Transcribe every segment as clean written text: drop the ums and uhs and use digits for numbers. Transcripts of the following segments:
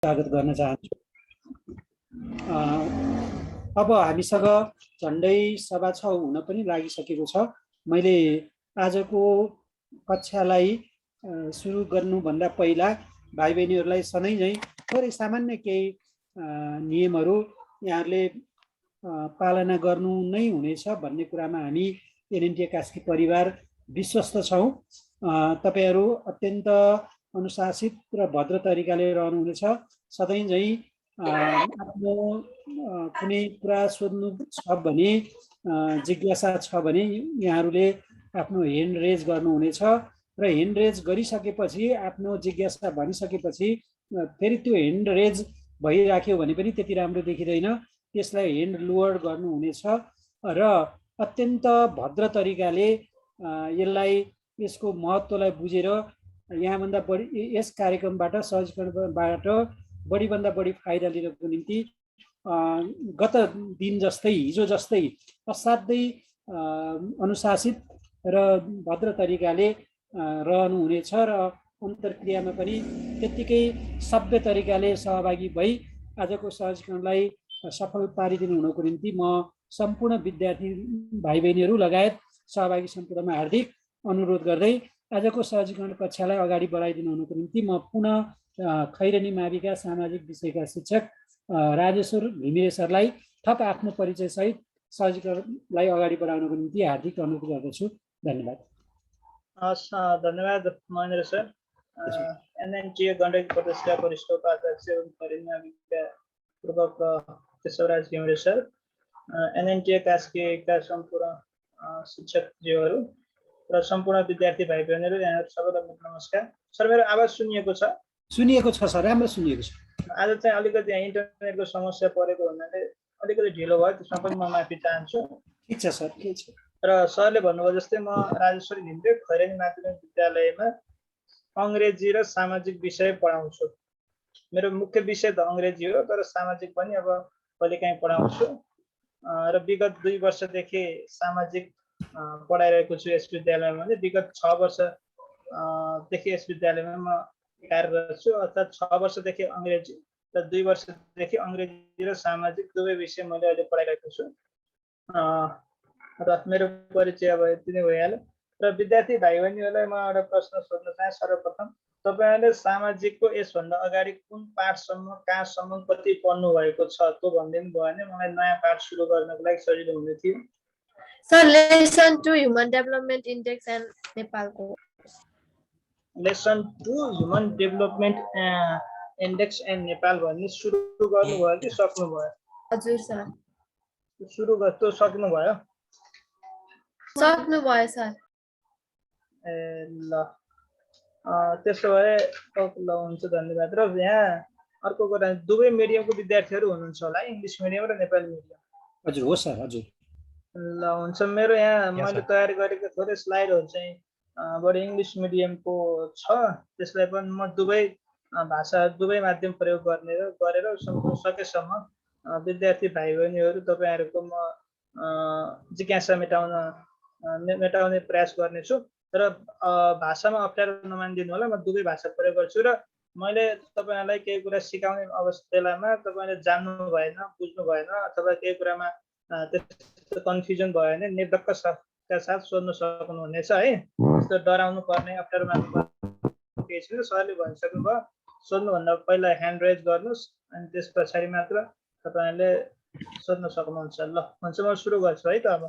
स्वागत गर्न चाहन्छु। अब हामीसँग झन्डै 6:15 हुन पनि लागिसकेको छ। मैले आजको कक्षालाई सुरु गर्नुभन्दा पहिला भाइ बहिनीहरूलाई सधैँ झैँ थोरै सामान्य केही नियमहरू यहाँहरूले पालना गर्नु नै हुनेछ भन्ने कुरामा हामी एनएनटी कास्की परिवार विश्वस्त छौँ। तपाईहरू अत्यन्त अनुशासित र भद्र तरिकाले रहनुहुनेछ। सधैँ झैँ आफ्नो कुनै कुरा सोध्नु छ भने, जिज्ञासा छ भने यहाँहरूले आफ्नो ह्यान्ड रेज गर्नुहुनेछ र ह्यान्ड रेज गरिसकेपछि आफ्नो जिज्ञासा भनिसकेपछि फेरि त्यो ह्यान्ड रेज भइराख्यो भने पनि त्यति राम्रो देखिँदैन, त्यसलाई ह्यान्ड लोअर गर्नुहुनेछ र अत्यन्त भद्र तरिकाले यसलाई यसको महत्त्वलाई बुझेर यहाँभन्दा बढी यस कार्यक्रमबाट सहजीकरणबाट बढीभन्दा बढी फाइदा लिनको निम्ति गत दिन जस्तै हिजो जस्तै असाध्यै अनुशासित र भद्र तरिकाले रहनुहुनेछ र अन्तर्क्रियामा पनि त्यत्तिकै सभ्य तरिकाले सहभागी भई आजको सहजीकरणलाई सफल पारिदिनु हुनको निम्ति म सम्पूर्ण विद्यार्थी भाइ बहिनीहरू लगायत सहभागी सम्पूर्णमा हार्दिक अनुरोध गर्दै आजको सहजीकरण कक्षालाई अगाडि बढाइदिनु हुनको निम्ति म पुनः खैरेनी माविका सामाजिक विषयका शिक्षक राजेश्वर घिमिरे सरलाई थप आफ्नो परिचय सहित सहजीकरणलाई अगाडि बढाउनको निम्ति हार्दिक अनुरोध गर्दछु। धन्यवाद। धन्यवाद महेन्द्र सर। एनएनटी गण्डकी प्रदेशका वरिष्ठ उपाध्यक्ष खैरेनी माविका पूर्व केशवराज घिमिरे सर, एनएनटी कास्कीका सम्पूर्ण शिक्षकज्यूहरू र सम्पूर्ण विद्यार्थी भाइ बहिनीहरू, यहाँहरू सबैलाई नमस्कार। सर, मेरो आवाज सुनिएको छ? सुनिएको छ सर, राम्रो सुनिएको छ। आज चाहिँ अलिकति यहाँ इन्टरनेटको समस्या परेको हुनाले अलिकति ढिलो भयो, त्यसमा पनि म माफी चाहन्छु। ठिक छ सर, के छ। र सरले भन्नुभयो जस्तै म राजेश्वर घिमिरे खैरेनी माध्यमिक विद्यालयमा अङ्ग्रेजी र सामाजिक विषय पढाउँछु। मेरो मुख्य विषय त अङ्ग्रेजी हो, तर सामाजिक पनि अब कहिलेकाहीँ पढाउँछु र विगत 2 वर्षदेखि सामाजिक पढाइरहेको छु यस विद्यालयमा। विगत 6 वर्षदेखि यस विद्यालयमा म कार्यरत छु, अर्थात् 6 वर्षदेखि अङ्ग्रेजी र 2 वर्षदेखि अङ्ग्रेजी र सामाजिक दुवै विषय मैले अहिले पढाइरहेको छु। र मेरो परिचय अब यति नै भइहाल्यो। र विद्यार्थी भाइ बहिनीहरूलाई म एउटा प्रश्न सोध्न चाहे। सर्वप्रथम तपाईँहरूले सामाजिकको यसभन्दा अगाडि कुन पाठसम्म कहाँसम्म कति पढ्नु भएको छ त्यो भनिदिनु भयो भने मलाई नयाँ पाठ सुरु गर्नको लागि सजिलो हुने थियो। Sir, lesson 2 human development index and नेपालको lesson 2 human development index and Nepal भन्ने सुरु गर्नुभयो कि सक्नुभयो? हजुर सर, सुरु गर्नु सक्नुभयो? सक्नुभयो सर। ए ल, त्यसो भए ल हुन्छ, धन्यवाद। र यहाँ अर्को कुरा, दुवै मिडियमको विद्यार्थीहरू हुनुहुन्छ होला, इङ्ग्लिस मिडियम र नेपाली मिडियम? हजुर, हो सर, हजुर। ल हुन्छ। मेरो यहाँ मैले तयार गरेको थोरै स्लाइडहरू चाहिँ बढी इङ्ग्लिस मिडियमको छ, त्यसलाई पनि म दुवै भाषा दुवै माध्यम प्रयोग गरेर सकेसम्म विद्यार्थी भाइ बहिनीहरू तपाईँहरूको म जिज्ञासा मेटाउने प्रयास गर्नेछु। र भाषामा अप्ठ्यारो नमानिदिनु होला, म दुवै भाषा प्रयोग गर्छु र मैले तपाईँहरूलाई केही कुरा सिकाउने बेलामा तपाईँले जान्नु भएन, बुझ्नु भएन अथवा केही कुरामा त्यस्तो कन्फ्युजन भयो भने निर्धक्कका साथ सोध्न सक्नुहुनेछ है। त्यस्तो डराउनु पर्ने, अप्ठ्यारो मान्नु पर्ने केही छैन। सरले भनिसक्नु भयो, सोध्नुभन्दा पहिला ह्यान्ड रेज गर्नुहोस् अनि त्यस पछाडि मात्र तपाईँहरूले सोध्न सक्नुहुन्छ। ल हुन्छ, म सुरु गर्छु है त अब।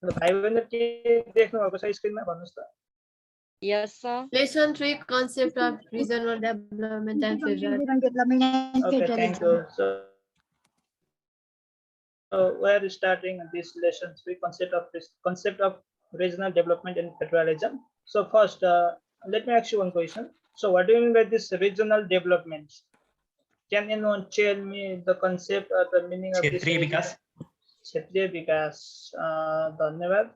भाइ बहिनी के देख्नु भएको छ स्क्रिनमा भन्नुस् त? Yes, sir. Lesson 3, concept of regional development and federalism. Okay, thank you. So we are starting this lesson 3, concept of regional development and federalism. So first, let me ask you one question. So what do you mean by this regional development? Can anyone tell me the concept or the meaning of this? क्षेत्रीय विकास. क्षेत्रीय विकास. धन्यवाद.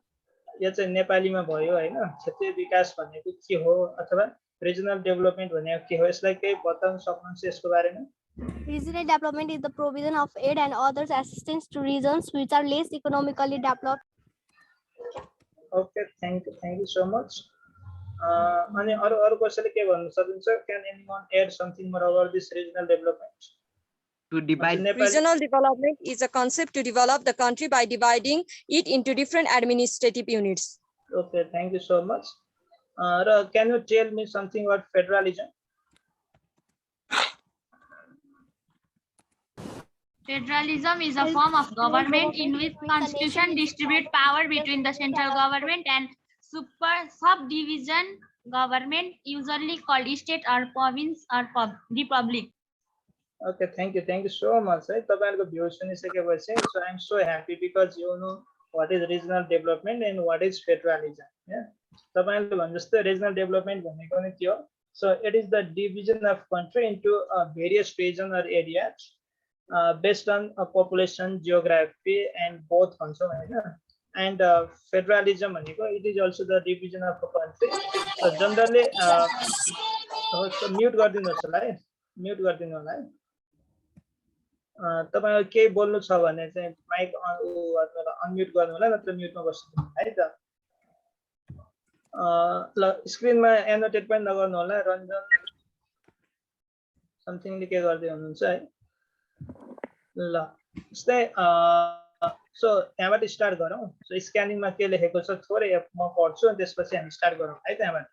यो चाहिँ नेपालीमा भयो हैन. क्षेत्रीय विकास भनेको के हो अथवा regional development भनेको के हो? यसलाई केही बताउन सक्नुहुन्छ यसको बारेमा? Regional development is the provision of aid and other assistance to regions which are less economically developed. Okay, thank you so much. अनि अरु कसैले के भन्नु सक्नुहुन्छ? Can anyone add something more about this regional development? To divide. Regional development is a concept to develop the country by dividing it into different administrative units. Okay, thank you so much. Can you tell me something about federalism? Federalism is a form of government in which constitution distributes power between the central government and subdivision government, usually called state or province or republic. Okay, thank you so much. तपाईहरुको view सुनिसकेपछि, so I am so happy because you know what is regional development and what is federalism. Yeah, तपाईहरुले भने जस्तो regional development भनेको नि के हो? So it is the division of country into various regions or areas based on population, geography and both also. And federalism भनेको it is also the division of a country. So generally mute गरिदिनुहोस् होला है, mute गरिदिनु होला है. तपाईहरु केही बोल्नु छ भने चाहिँ माइक अनम्युट गर्नु होला, नत्र म्युटमा बस्नु है त. ल स्क्रिनमा एनोटेट पनि नगर्नु होला. रञ्जन समथिङले के गर्दै हुनुहुन्छ है. ल यस्तै सो यहाँबाट स्टार्ट गरौँ. सो स्क्यानिङमा के लेखेको छ थोरै म पढ्छु अनि त्यसपछि हामी स्टार्ट गरौँ है त यहाँबाट.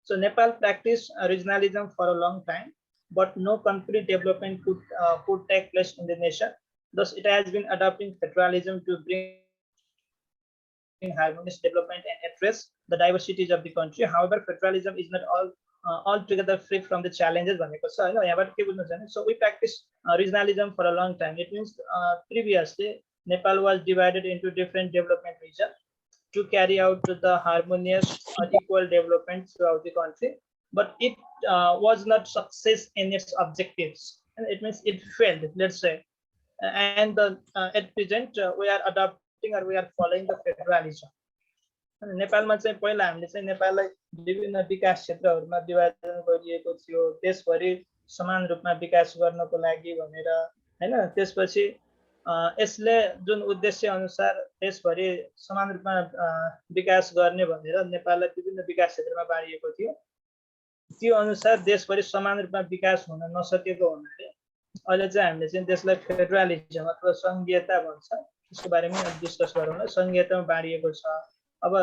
So Nepal practiced regionalism for a long time, but no complete development could take place in the nation. Thus, it has been adopting federalism to bring harmonious development and address the diversities of the country. However, federalism is not altogether free from the challenges. So we practiced regionalism for a long time. It means previously Nepal was divided into different development regions to carry out the harmonious or equal development throughout the country, but it was not success in its objectives, and it means it failed, let's say. And at present we are adopting or we are following the federalism. नेपालमा चाहिँ पहिला हामीले चाहिँ नेपाललाई विभिन्न विकास क्षेत्रहरूमा विभाजन गरिएको थियो, देशभरि समान रूपमा विकास गर्नको लागि भनेर हैन. त्यसपछि यसले जुन उद्देश्य अनुसार देशभरि समान रूपमा विकास गर्ने भनेर नेपाललाई विभिन्न विकास क्षेत्रमा बाँडिएको थियो. त्यो अनुसार देशभरि समान रूपमा विकास हुन नसकेको हुनाले अहिले चाहिँ हामीले चाहिँ देशलाई फेडरलिजम अथवा संघीयता भन्छ, त्यसको बारेमा डिस्कस गरौँ न. संघीयतामा बाँडिएको छ. अब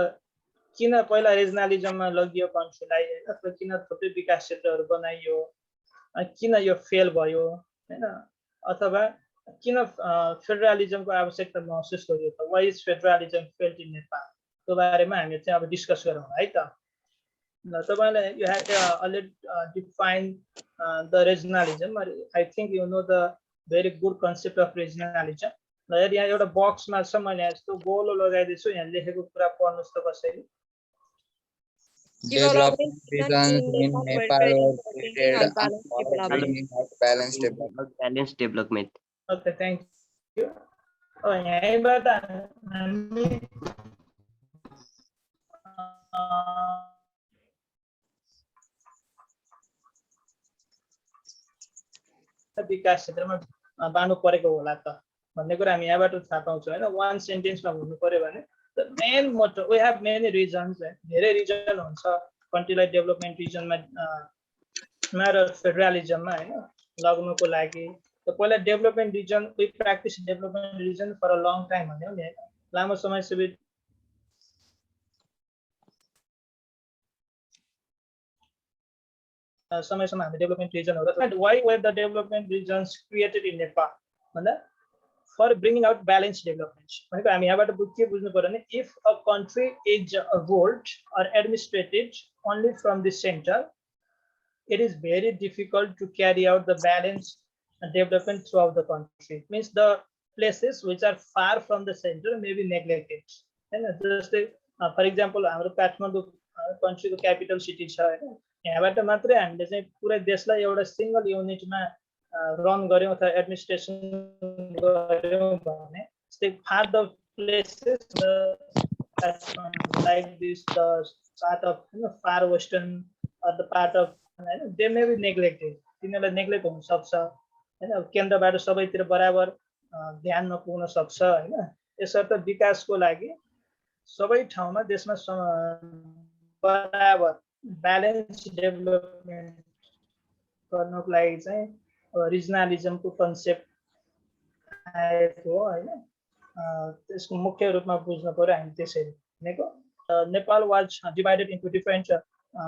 किन पहिला रिजनलिजममा लगियो कन्ट्रीलाई अथवा किन थुप्रै विकास क्षेत्रहरू बनाइयो, किन यो फेल भयो हैन, अथवा किन फेडरलिजमको आवश्यकता महसुस गरियो त, why is federalism failed in Nepal, त्यो बारेमा हामी चाहिँ अब डिस्कस गरौँ है त. ल तपाईलाई you have already define the regionalism. I think you know the very good concept of regionalism. ल यदि यहाँ एउटा बक्समा छ, मैले यस्तो गोलो लगाइदिन्छु, यहाँ लेखेको कुरा पढ्नुस् त कसैले. Development regions in Nepal were created for balanced development. Okay, thank you. यहाँबाट हामी विकास क्षेत्रमा बाँड्नु परेको होला त भन्ने कुरा हामी यहाँबाट थाहा पाउँछौँ हैन. वान सेन्टेन्समा भन्नु पर्यो भने the main motto, we have many regions, धेरै रिजन हुन्छ कन्ट्रीलाई डेभलपमेन्ट रिजनमा र फेडरलिजममा हैन लाग्नुको लागि. त पहिला development region, we practice development region for a long time भन्यो नि हैन, लामो समयसम्म हामी डेभलपमेन्ट रिजनहरु. Why were the development regions created in Nepal भन्दा for bringing out balanced development. भनेको हामी यहाँबाट के बुझ्नु पर्यो भने if a country is ruled or administrated only from the center, it is very difficult to carry out the balanced development throughout the country. Means the places which are far from the center may be neglected. And just for example, हाम्रो Kathmandu country को capital city छ हैन, यहाँबाट मात्रै हामीले चाहिँ पुरै देशलाई एउटा सिंगल युनिटमा रन गर्यौं अथवा एडमिनिस्ट्रेसन गर्यौं भने far the places like this, the part of far western or the part of they may be neglected. तिनीहरुलाई नेग्लेक्ट हुन सक्छ हैन, केन्द्रबाट सबैतिर बराबर ध्यान नपुग्न सक्छ हैन। यसर्थ विकासको लागि सबै ठाउँमा देशमा बराबर ब्यालेन्स डेभलपमेन्ट गर्नको लागि चाहिँ रिजनलिजमको कन्सेप्ट आएको हो हैन। त्यसको मुख्य रूपमा बुझ्न पर्यो हामी त्यसरी भनेको Nepal was divided into different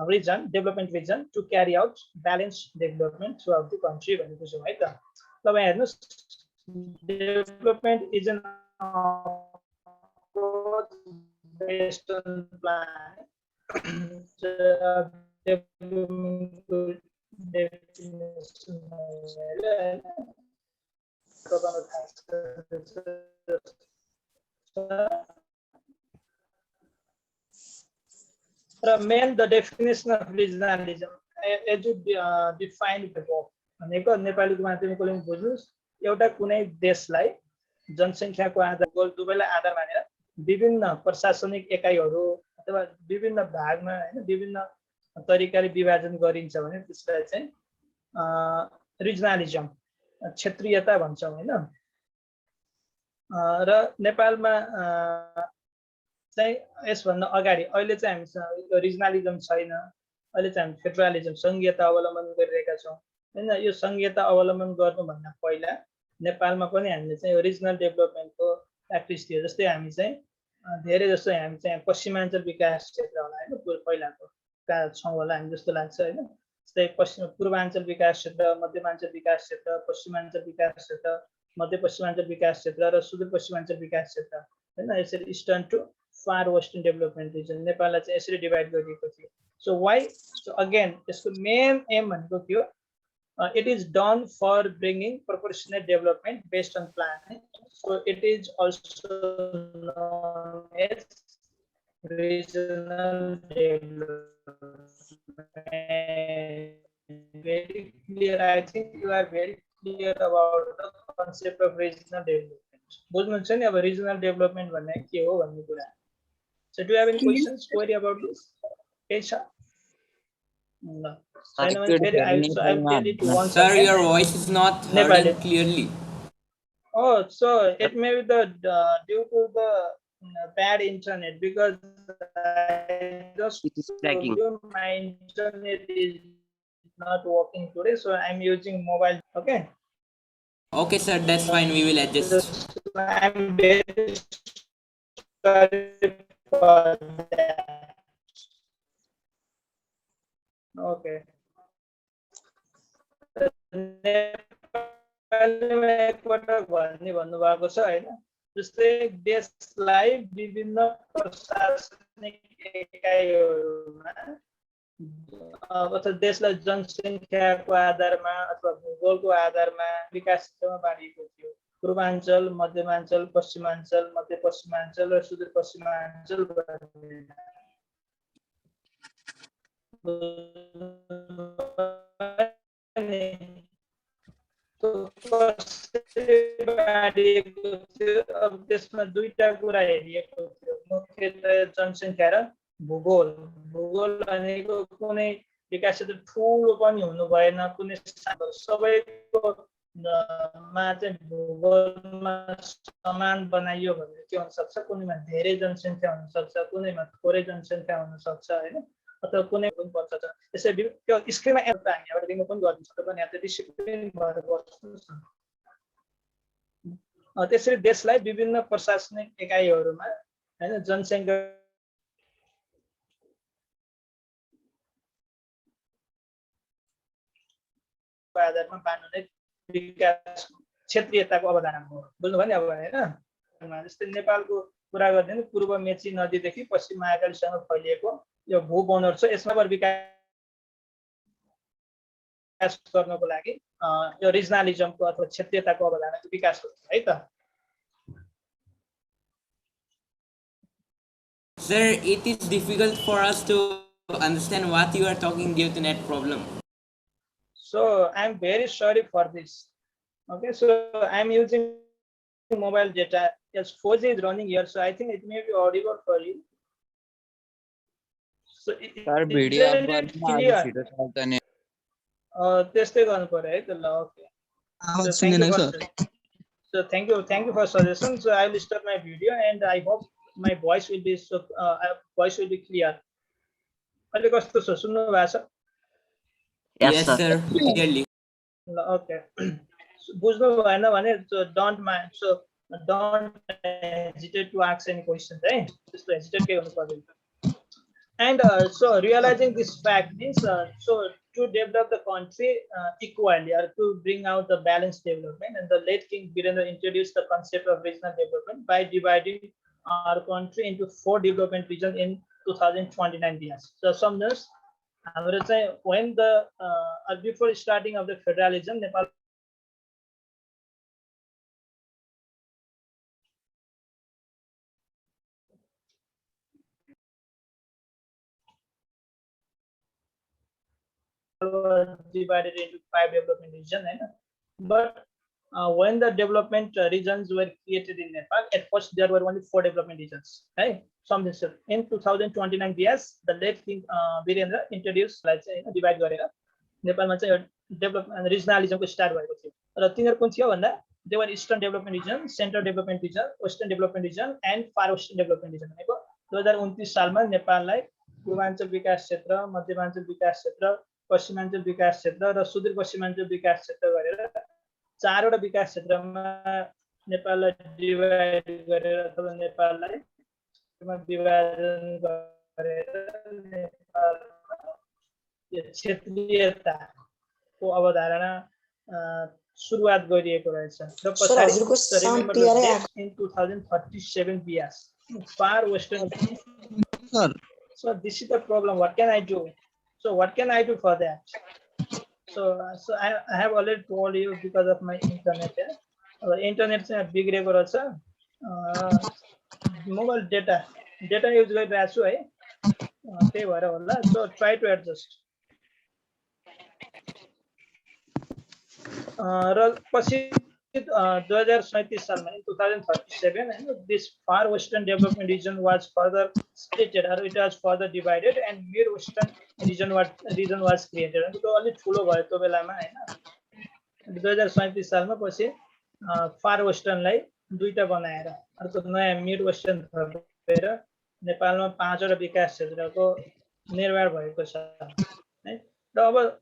region, development region to carry out balanced development throughout the country भन्ने बुझ्यौ है त। अब यहाँ हेर्नुस्, development is an approach based on plan. Main the definition of regionalism as you defined before भनेको नेपालीको माध्यमिकले बुझ्नुस्, एउटा कुनै देशलाई जनसंख्याको आधार दुवैलाई आधार मानेर विभिन्न प्रशासनिक एकाइहरू अथवा विभिन्न भागमा हैन विभिन्न तरिकाले विभाजन गरिन्छ भने त्यसलाई चाहिँ रिजनलिजम क्षेत्रीयता भन्छौं हैन। र नेपालमा चाहिँ यसभन्दा अगाडि अहिले चाहिँ हामीसँग रिजनलिजम छैन, अहिले चाहिँ हामी फेडरलिजम संघीयता अवलम्बन गरिरहेका छौं हैन। यो संघीयता अवलम्बन गर्नुभन्दा पहिला नेपालमा पनि हामीले चाहिँ रिजनल डेभलपमेन्टको प्र्याक्टिस थियो। जस्तै हामी चाहिँ धेरै जस्तो हामी चाहिँ पश्चिमाञ्चल विकास क्षेत्र होला हैन, पहिलाको छौं होला हामी जस्तो लाग्छ हैन। जस्तै पश्चिम पूर्वाञ्चल विकास क्षेत्र, मध्यमाञ्चल विकास क्षेत्र, पश्चिमाञ्चल विकास क्षेत्र, मध्यपश्चिमाञ्चल विकास क्षेत्र र सुदूरपश्चिमाञ्चल विकास क्षेत्र हैन। यसरी eastern to far western development region नेपाललाई चाहिँ यसरी डिभाइड गरिएको थियो। सो वाइ सो अगेन यसको मेन एम भनेको के हो, it is done for bringing proportionate development based on plan. So it is also known as regional development. Very clear. I think you are very clear about the concept of regional development. बुझ्नुहुन्छ नि अब regional development भन्ने के हो भन्ने कुरा। So do you have any questions, query about this? Kesha? No. Sir, your voice is not heard clearly. Oh, so it may be the due to the bad internet, because I just told you my internet is not working today, so I'm using mobile. Okay. Okay, sir, that's fine. We will adjust. I'm very sorry for that. Okay. भन्नुभएको छ हैन। जस्तै देशलाई विभिन्न प्रशासनिक एकाइहरूमा अथवा देशलाई जनसंख्याको आधारमा अथवा भूगोलको आधारमा विकास क्षेत्रमा बाँडिएको थियो। पूर्वाञ्चल, मध्यमाञ्चल, पश्चिमाञ्चल, मध्यपश्चिमाञ्चल र सुदूरपश्चिमाञ्चल अब त्यसमा दुईटा कुरा हेरिएको थियो, मुख्यतया जनसंख्या र भूगोल। भूगोल भनेको कुनै विकास क्षेत्र ठुलो पनि हुनु भएन, कुनै सबैको मा चाहिँ भूगोलमा समान बनाइयो भने के हुन सक्छ, कुनैमा धेरै जनसंख्या हुन सक्छ, कुनैमा थोरै जनसंख्या हुन सक्छ हैन, अथवा कुनै पनि पर्छ। यसै त्यो स्क्रिनमा एउटा हामी यहाँबाट रिमुभ पनि गर्न सक्छौँ भने यहाँ चाहिँ डिसिप्लिन भएर बस्नुस् न। त्यसरी देशलाई विभिन्न प्रशासनिक एकाइहरूमा हैन जनसंख्या आधारमा बाँड्नु नै विकास क्षेत्रीयताको अवधारणा हो। बुझ्नुभयो नि अब हैन। जस्तै नेपालको कुरा गर्दैन पूर्व मेची नदीदेखि पश्चिम महाकालीसँग फैलिएको यो भूबनोट छ, यसमा विकास गर्नको लागि यो रिजनलिजमको अथवा क्षेत्रीयताको अवधारणाको विकास हुन्छ है त। Sir, it is difficult for us to understand what you are talking due to net problem. So I'm very sorry for this. Okay, so I'm using mobile data. Yes, 4G is running here, so I think it may be audible for you. So Sir, video isn't it clear? त्यस्तै गर्नु पर्यो है त ल। Okay, so thank you for suggestion. So I will start my video and I hope my voice will be clear. अहिले कस्तो छ, सुन्नु भएको छ? Yes, sir. Clearly. Okay. बुझ्नु भएन भने don't mind. So don't hesitate to ask any questions. है त्यस्तो hesitate केही गर्नु पर्दैन। And so realizing this fact means so to develop the country equally or to bring out the balanced development, and the late King Birendra introduced the concept of regional development by dividing our country into 4 development regions in 2029 years. So some news, when the before starting of the federalism, Nepal was divided into 5 development regions. But when the development regions were created in Nepal, at first there were only 4 development regions. Right? In 2029 BS, the late King Birendra introduced, let's say, divide गरेर नेपालमा चाहिँ development रिजनलिजमको start भएको थियो। र तिनीहरू कुन थियो भन्दा they were eastern development region, central development region, western development region and far western development region भनेको 2029 सालमा नेपाललाई पूर्वाञ्चल विकास क्षेत्र, मध्यमाञ्चल विकास क्षेत्र, पश्चिमाञ्चल विकास क्षेत्र र सुदूरपश्चिमाञ्चल विकास क्षेत्र गरेर 4 वटा विकास क्षेत्रमा नेपाललाई डिभाइड गरेर अथवा नेपाललाई विभाजन गरेर नेपालमा क्षेत्रीयताको अवधारणा सुरुवात गरिएको रहेछ। र पछाडि in 2037 BS far western. So this is the problem. What can I do? So what can I do for that? So I have already told you because of my internet. Internet चाहिँ बिग्रेको रहेछ। Mobile data use गरिरहेको छु है, त्यही भएर होला। So try to adjust. र पछि 2037 सालमा in 2037 and this far western development region was further splitted, or it was further divided, and mid western region was created. अनि त्यो अलि ठुलो भयो त्यो बेलामा हैन। 2037 सालमा पछि फार वेस्टर्नलाई दुईटा बनाएर अर्को नयाँ मिड वेस्टर्न थपेर नेपालमा 5 वटा विकास क्षेत्रको निर्माण भएको छ है। र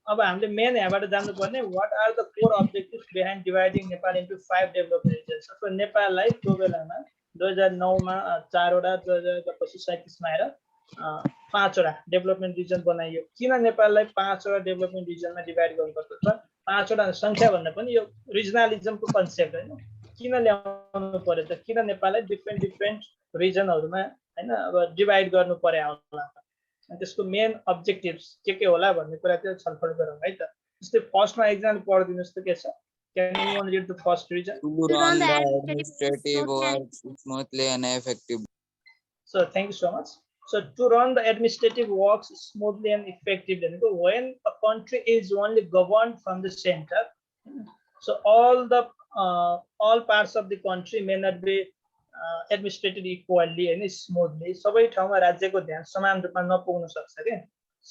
अब हामीले मेन यहाँबाट जान्नु पर्ने what are the core objectives behind dividing Nepal into 5 development regions. So नेपाललाई त्यो बेलामा 2009 मा 4 वटा, 2037 मा आएर 5 वटा डेभलपमेन्ट रिजन बनाइयो। किन नेपाललाई 5 वटा डेभलपमेन्ट रिजनमा डिभाइड गर्नुपर्छ? 5 वटा संख्या भन्दा पनि यो रिजनलिजमको कन्सेप्ट हैन, किन ल्याउनु पर्यो त? किन नेपाललाई डिफ्रेन्ट रिजनहरुमा हैन अब डिभाइड गर्नु पर्यो होला? त्यसको मेन अब्जेक्टिभ्स के होला भन्ने कुरा चाहिँ छलफल गरौँ है त। जस्तै फर्स्टमा एक्जाम्पल पढिदिनुस् त के छ? Can anyone read the first reason? To run the administrative work smoothly and effectively. So thank you so much. So to run the administrative works smoothly and effectively, when a country is only governed from the center, so all parts of the country may not be administrated equally and smoothly. सबै ठाउँमा राज्यको ध्यान समान रूपमा नपुग्न सक्छ के।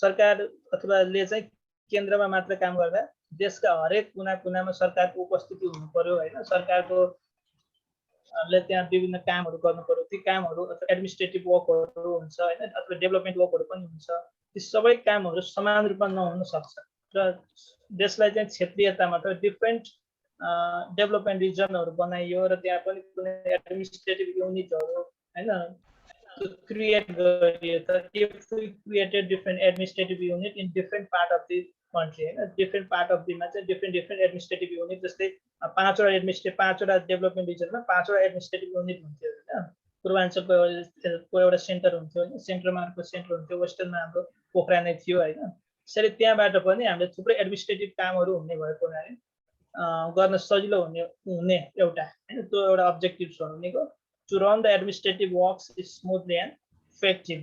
सरकार अथवाले चाहिँ केन्द्रमा मात्र काम गर्दा देशका हरेक कुना-कुनामा सरकारको उपस्थिति हुनु पर्यो हैन। सरकारको ले त्यहाँ विभिन्न कामहरु गर्नु पर्यो। ती कामहरु अथवा एडमिनिस्ट्रेटिभ वर्कहरु हुन्छ हैन, अथवा डेभलपमेन्ट वर्कहरु पनि हुन्छ। ती सबै कामहरु समान रूपमा नहुन सक्छ र देशलाई चाहिँ क्षेत्रीयतामा अथवा डिफरेन्ट डेभलपमेन्ट रिजनहरु बनाइयो र त्यहाँ पनि कुनै एडमिनिस्ट्रेटिभ युनिटहरु हैन क्रिएट गरियो। त if we created different administrative unit in different part of the country होइन डिफ्रेन्ट पार्ट अफ दिमा चाहिँ डिफ्रेन्ट एडमिनिस्ट्रेटिभ युनिट जस्तै 5वटा डेभलपमेन्ट रिजनमा 5वटा एडमिनिस्ट्रेटिभ युनिट हुन्थ्यो होइन पूर्वाञ्चलको एउटा सेन्टर हुन्थ्यो होइन सेन्टरमा अर्को सेन्टर हुन्थ्यो वेस्टर्नमा हाम्रो पोखरा नै थियो होइन त्यसरी त्यहाँबाट पनि हामीले थुप्रै एडमिनिस्ट्रेटिभ कामहरू हुने भएको हुनाले गर्न सजिलो हुने एउटा होइन त्यो एउटा अब्जेक्टिभ छ भनेको to run the administrative works smoothly and effective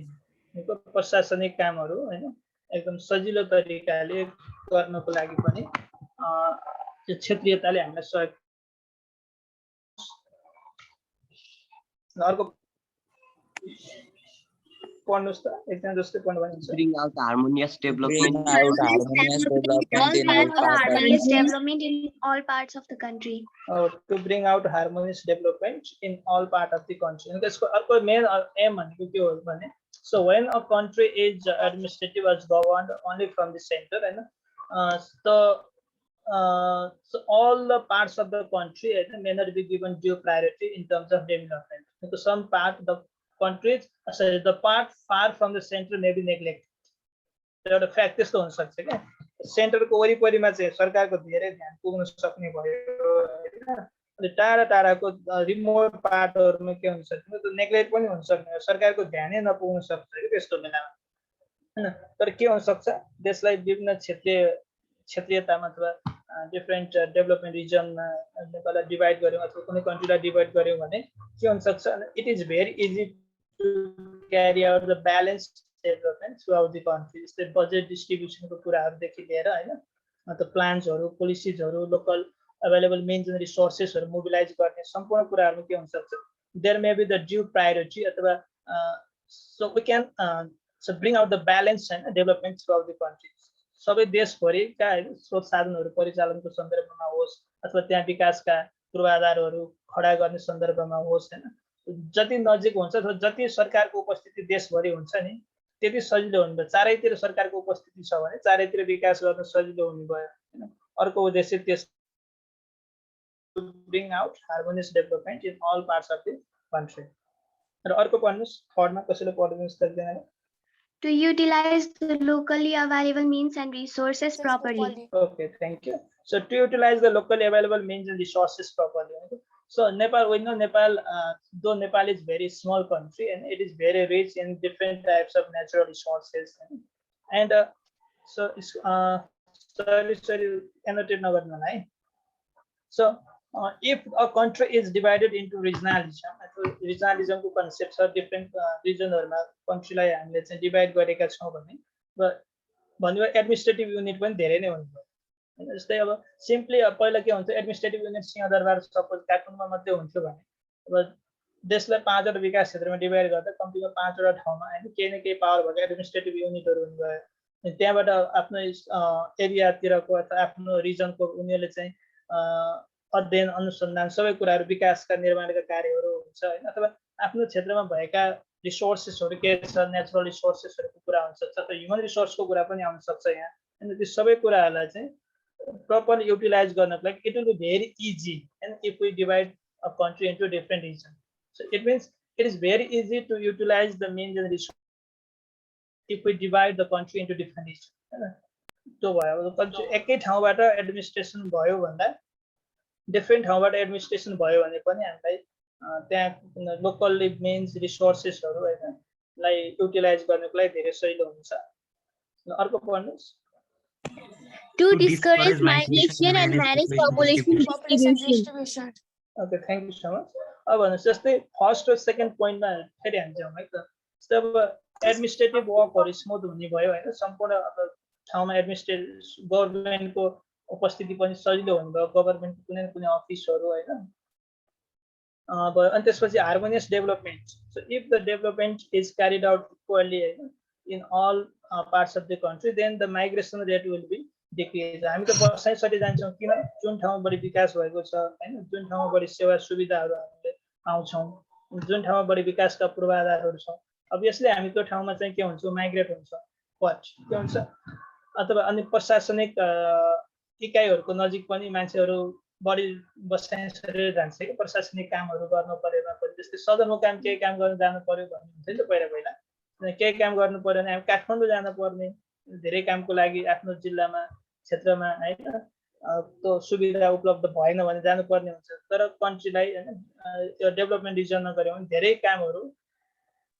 प्रशासनिक कामहरू होइन एकदम सजिलो तरिकाले गर्नको लागि पनि यो क्षेत्रीयताले हामीलाई सहयोग अर्को पढ्नुस् त एकजना जस्तै पढ्नु भनिन्छ bring out harmonious development. Bring out harmonious development in all parts of Harmonious development in all parts of the country. to bring out harmonious development in all part of the country and त्यसको अर्को main aim भनेको के हो भने so when a country is administrative as governed only from the center and so all the parts of the country may not be given due priority in terms of development because some part the countries sorry the part far from the center may be neglected एउटा fact त्यस्तो हुन सक्छ क्या सेन्टरको वरिपरिमा चाहिँ सरकारको धेरै ध्यान पुग्न सक्ने भयो हैन अनि टाढा टाढाको रिमोट पार्टहरुमा के हुन्छ त्यो नेग्लेक्ट पनि हुन सक्छ सरकारको ध्यानै नपुग्न सक्छ के त्यस्तो बेलामा हैन तर के हुन सक्छ देशलाई विभिन्न क्षेत्रीयतामा अथवा डिफरेन्ट डेभलपमेन्ट रिजनमा नेपाललाई डिभाइड गर्यौं अथवा कुनै कन्ट्रीलाई डिभाइड गर्यौं भने के हुन सक्छ it is very easy to carry out the balance development throughout the country जस्तै बजेट डिस्ट्रिब्युसनको कुराहरुदेखि लिएर हैन अन्त प्लान्सहरु पोलिसीजहरु लोकल अवेलेबल मेन्स एन्ड रिसोर्सेसहरु मोबिलाइज गर्ने सम्पूर्ण कुराहरु के हुन सक्छ there may be the due priority अथवा so we can so bring out the balance and development throughout the country सबै देशभरिका स्रोत साधनहरु परिचालनको सन्दर्भमा होस् अथवा त्यहाँ विकासका पूर्वाधारहरु खडा गर्ने सन्दर्भमा होस् हैन जति नजिक हुन्छ अथवा जति सरकारको उपस्थिति देशभरि हुन्छ नि त्यति सजिलो हुन्छ चारैतिर सरकारको उपस्थिति छ भने चारैतिर विकास गर्न सजिलो हुने भयो हैन अर्को उद्देश्य त्यस bring out harmonious development in all parts of the country र अर्को पढ्नुस् थर्डमा कसैले पढ्नुस् त To utilize the locally available means and resources properly. Okay, thank you. So to utilize the locally available means and resources properly. So Nepal, we know Nepal, though Nepal is very small country and it is very rich in different types of natural resources. And so it's sorry, annotate nagarna. So if a country is divided into regionalism को concepts are different regionहरुमा countryलाई हामीले चाहिँ divide गरेका छौं भने भन्नु administrative unit पनि धेरै नै हुन्छ जस्तै अब सिम्पली पहिला के हुन्छ एडमिनिस्ट्रेटिभ युनिट सिंहदरबार सपोज काठमाडौँमा मात्रै हुन्थ्यो भने अब देशलाई 5 वटा विकास क्षेत्रमा डिभाइड गर्दा कम्तीमा 5 वटा ठाउँमा हैन केही न केही पावर भएको एडमिनिस्ट्रेटिभ युनिटहरु हुनु भयो अनि त्यहाँबाट आफ्नो एरियातिरको अथवा आफ्नो रिजनको उनीहरुले चाहिँ अध्ययन अनुसन्धान सबै कुराहरु विकासका निर्माणका कार्यहरु हुन्छ हैन अथवा आफ्नो क्षेत्रमा भएका रिसोर्सेसहरु के छ नेचुरल रिसोर्सेसहरुको कुरा हुन सक्छ अथवा ह्युमन रिसोर्सको कुरा पनि आउन सक्छ यहाँ हैन त्यो सबै कुराहरुलाई चाहिँ प्रपरली युटिलाइज गर्नको लागि it will be very easy and if we divide a country into different region so it means it is very easy to utilize the means and resource if we divide the country into different region हैन त्यो भयो country एकै ठाउँबाट administration भयो भन्दा different ठाउँबाट administration भयो भने पनि हामीलाई त्यहाँ लोकल्ली मेन्स रिसोर्सेसहरु हैनलाई युटिलाइज गर्नको लागि धेरै सजिलो हुन्छ अर्को पढ्नुस् To discourage migration and manage population distribution. Okay thank you so much अब भन्नुस् जस्तै फर्स्ट र सेकेन्ड पोइन्टमा फेरि हामी जाउँ है त जस्तै अब एडमिनिस्ट्रेटिभ वर्कहरु स्मुथ हुने भयो हैन सम्पूर्ण अब ठाउँमा एडमिनिस्ट्रेटिभ गभर्नमेन्टको उपस्थिति पनि सजिलो हुने भयो गभर्नमेन्टको कुनै न कुनै अफिसहरु हैन भयो अनि त्यसपछि harmonious development so if the development is carried out equally in all parts of the country then the migration rate will be decrease हामी त बसाइसटि जान्छौँ किन जुन ठाउँमा बढी विकास भएको छ हैन जुन ठाउँमा बढी सेवा सुविधाहरु हामीले पाउँछौँ जुन ठाउँमा बढी विकासका पूर्वाधारहरु छ अब यसले हामी त्यो ठाउँमा चाहिँ के हुन्छ माइग्रेट हुन्छ बट के हुन्छ अथवा अनि प्रशासनिक इकाइहरुको नजिक पनि मान्छेहरु बढी बसाइ सरेर जान्छ के प्रशासनिक कामहरु गर्न परेमा पनि जस्तै सदरमुकाम केही काम गर्न जानु पर्यो भन्ने हुन्छ नि त पहिला केही काम गर्नु पर्यो भने हामी काठमाडौँ जानु पर्ने धेरै कामको लागि आफ्नो जिल्लामा क्षेत्रमा हैन त्यो सुविधा उपलब्ध भएन भने जानुपर्ने हुन्छ तर कन्ट्रीलाई हैन यो डेभलपमेन्ट रिजनमा गऱ्यो भने धेरै कामहरू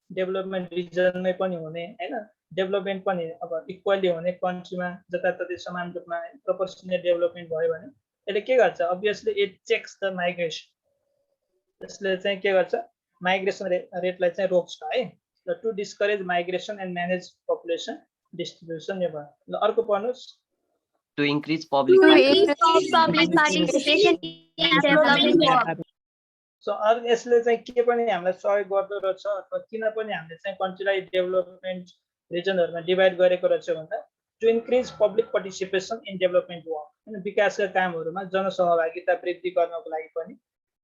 डेभलपमेन्ट रिजनमै पनि हुने हैन डेभलपमेन्ट पनि अब इक्वली हुने कन्ट्रीमा जताततै समान रूपमा प्रोपोर्सनल डेभलपमेन्ट भयो भने यसले के गर्छ obviously it checks the migration यसले चाहिँ के गर्छ माइग्रेसन रेटलाई चाहिँ रोक्छ है to discourage migration and manage population distribution यो भयो ल अर्को पढ्नुस् To increase public Public participation in development work. So अरू यसले चाहिँ के पनि हामीलाई सहयोग गर्दो रहेछ अथवा किन पनि हामीले चाहिँ कन्ट्रीलाई डेभलपमेन्ट रिजनहरुमा डिभाइड गरेको रहेछ भन्दा to increase public participation in development work हैन विकासका कामहरुमा जनसहभागिता वृद्धि गर्नको लागि पनि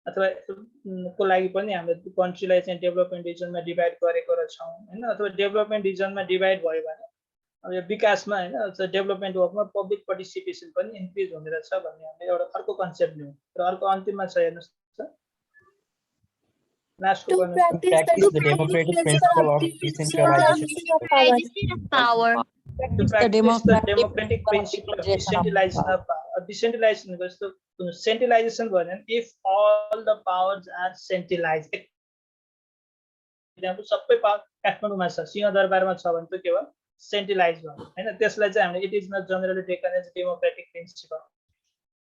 अथवा को लागि पनि हामीले कन्ट्रीलाई चाहिँ डेभलपमेन्ट रिजनमा डिभाइड गरेको रहेछौं हैन अथवा डेभलपमेन्ट रिजनमा डिभाइड भयो भने अब यो विकासमा हैन डेभलपमेन्ट वर्कमा पब्लिक पार्टिसिपेसन पनि इन्क्रिज हुने रहेछ भन्ने हामीले एउटा अर्को कन्सेप्ट लियौं र अर्को अन्तिममा छ हेर्नुस् To practice the democratic principle of decentralization power. To practice the democratic principle of decentralization of power. Decentralization goes to centralization version if all the powers are centralized. example सबै पावर काठमाडौँमा छ सिंहदरबारमा छ भने त के हो सेन्ट्रलाइज भयो हैन त्यसलाई चाहिँ हामीले it is not generally taken as democratic principle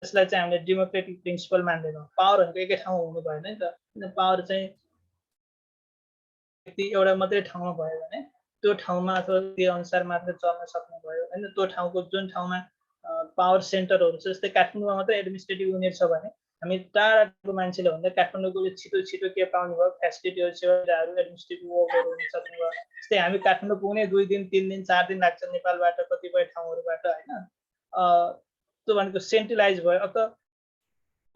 त्यसलाई चाहिँ हामीले डेमोक्रेटिक प्रिन्सिपल मान्दैनौँ पावरहरुको एकै ठाउँमा हुनु भएन नि त किन पावर चाहिँ व्यक्ति एउटा मात्रै ठाउँमा भयो भने त्यो ठाउँमा अथवा त्यो अनुसार मात्र चल्न सक्ने भयो हैन त्यो ठाउँको जुन ठाउँमा पावर सेन्टरहरु छ जस्तै काठमाडौँमा मात्रै एडमिनिस्ट्रेटिभ युनिट छ भने हामी टाढाको मान्छेले भन्दा काठमाडौँको छिटो छिटो के पाउने भयो फ्यासिलिटीहरु सेवाहरू एडमिनिस्ट्रेटिभ वर्कहरु हुन सक्ने भयो जस्तै हामी काठमाडौँ पुग्ने 2 दिन 3 दिन 4 दिन लाग्छ नेपालबाट कतिपय ठाउँहरुबाट हैन त्यो भनेको सेन्ट्रलाइज भयो अथवा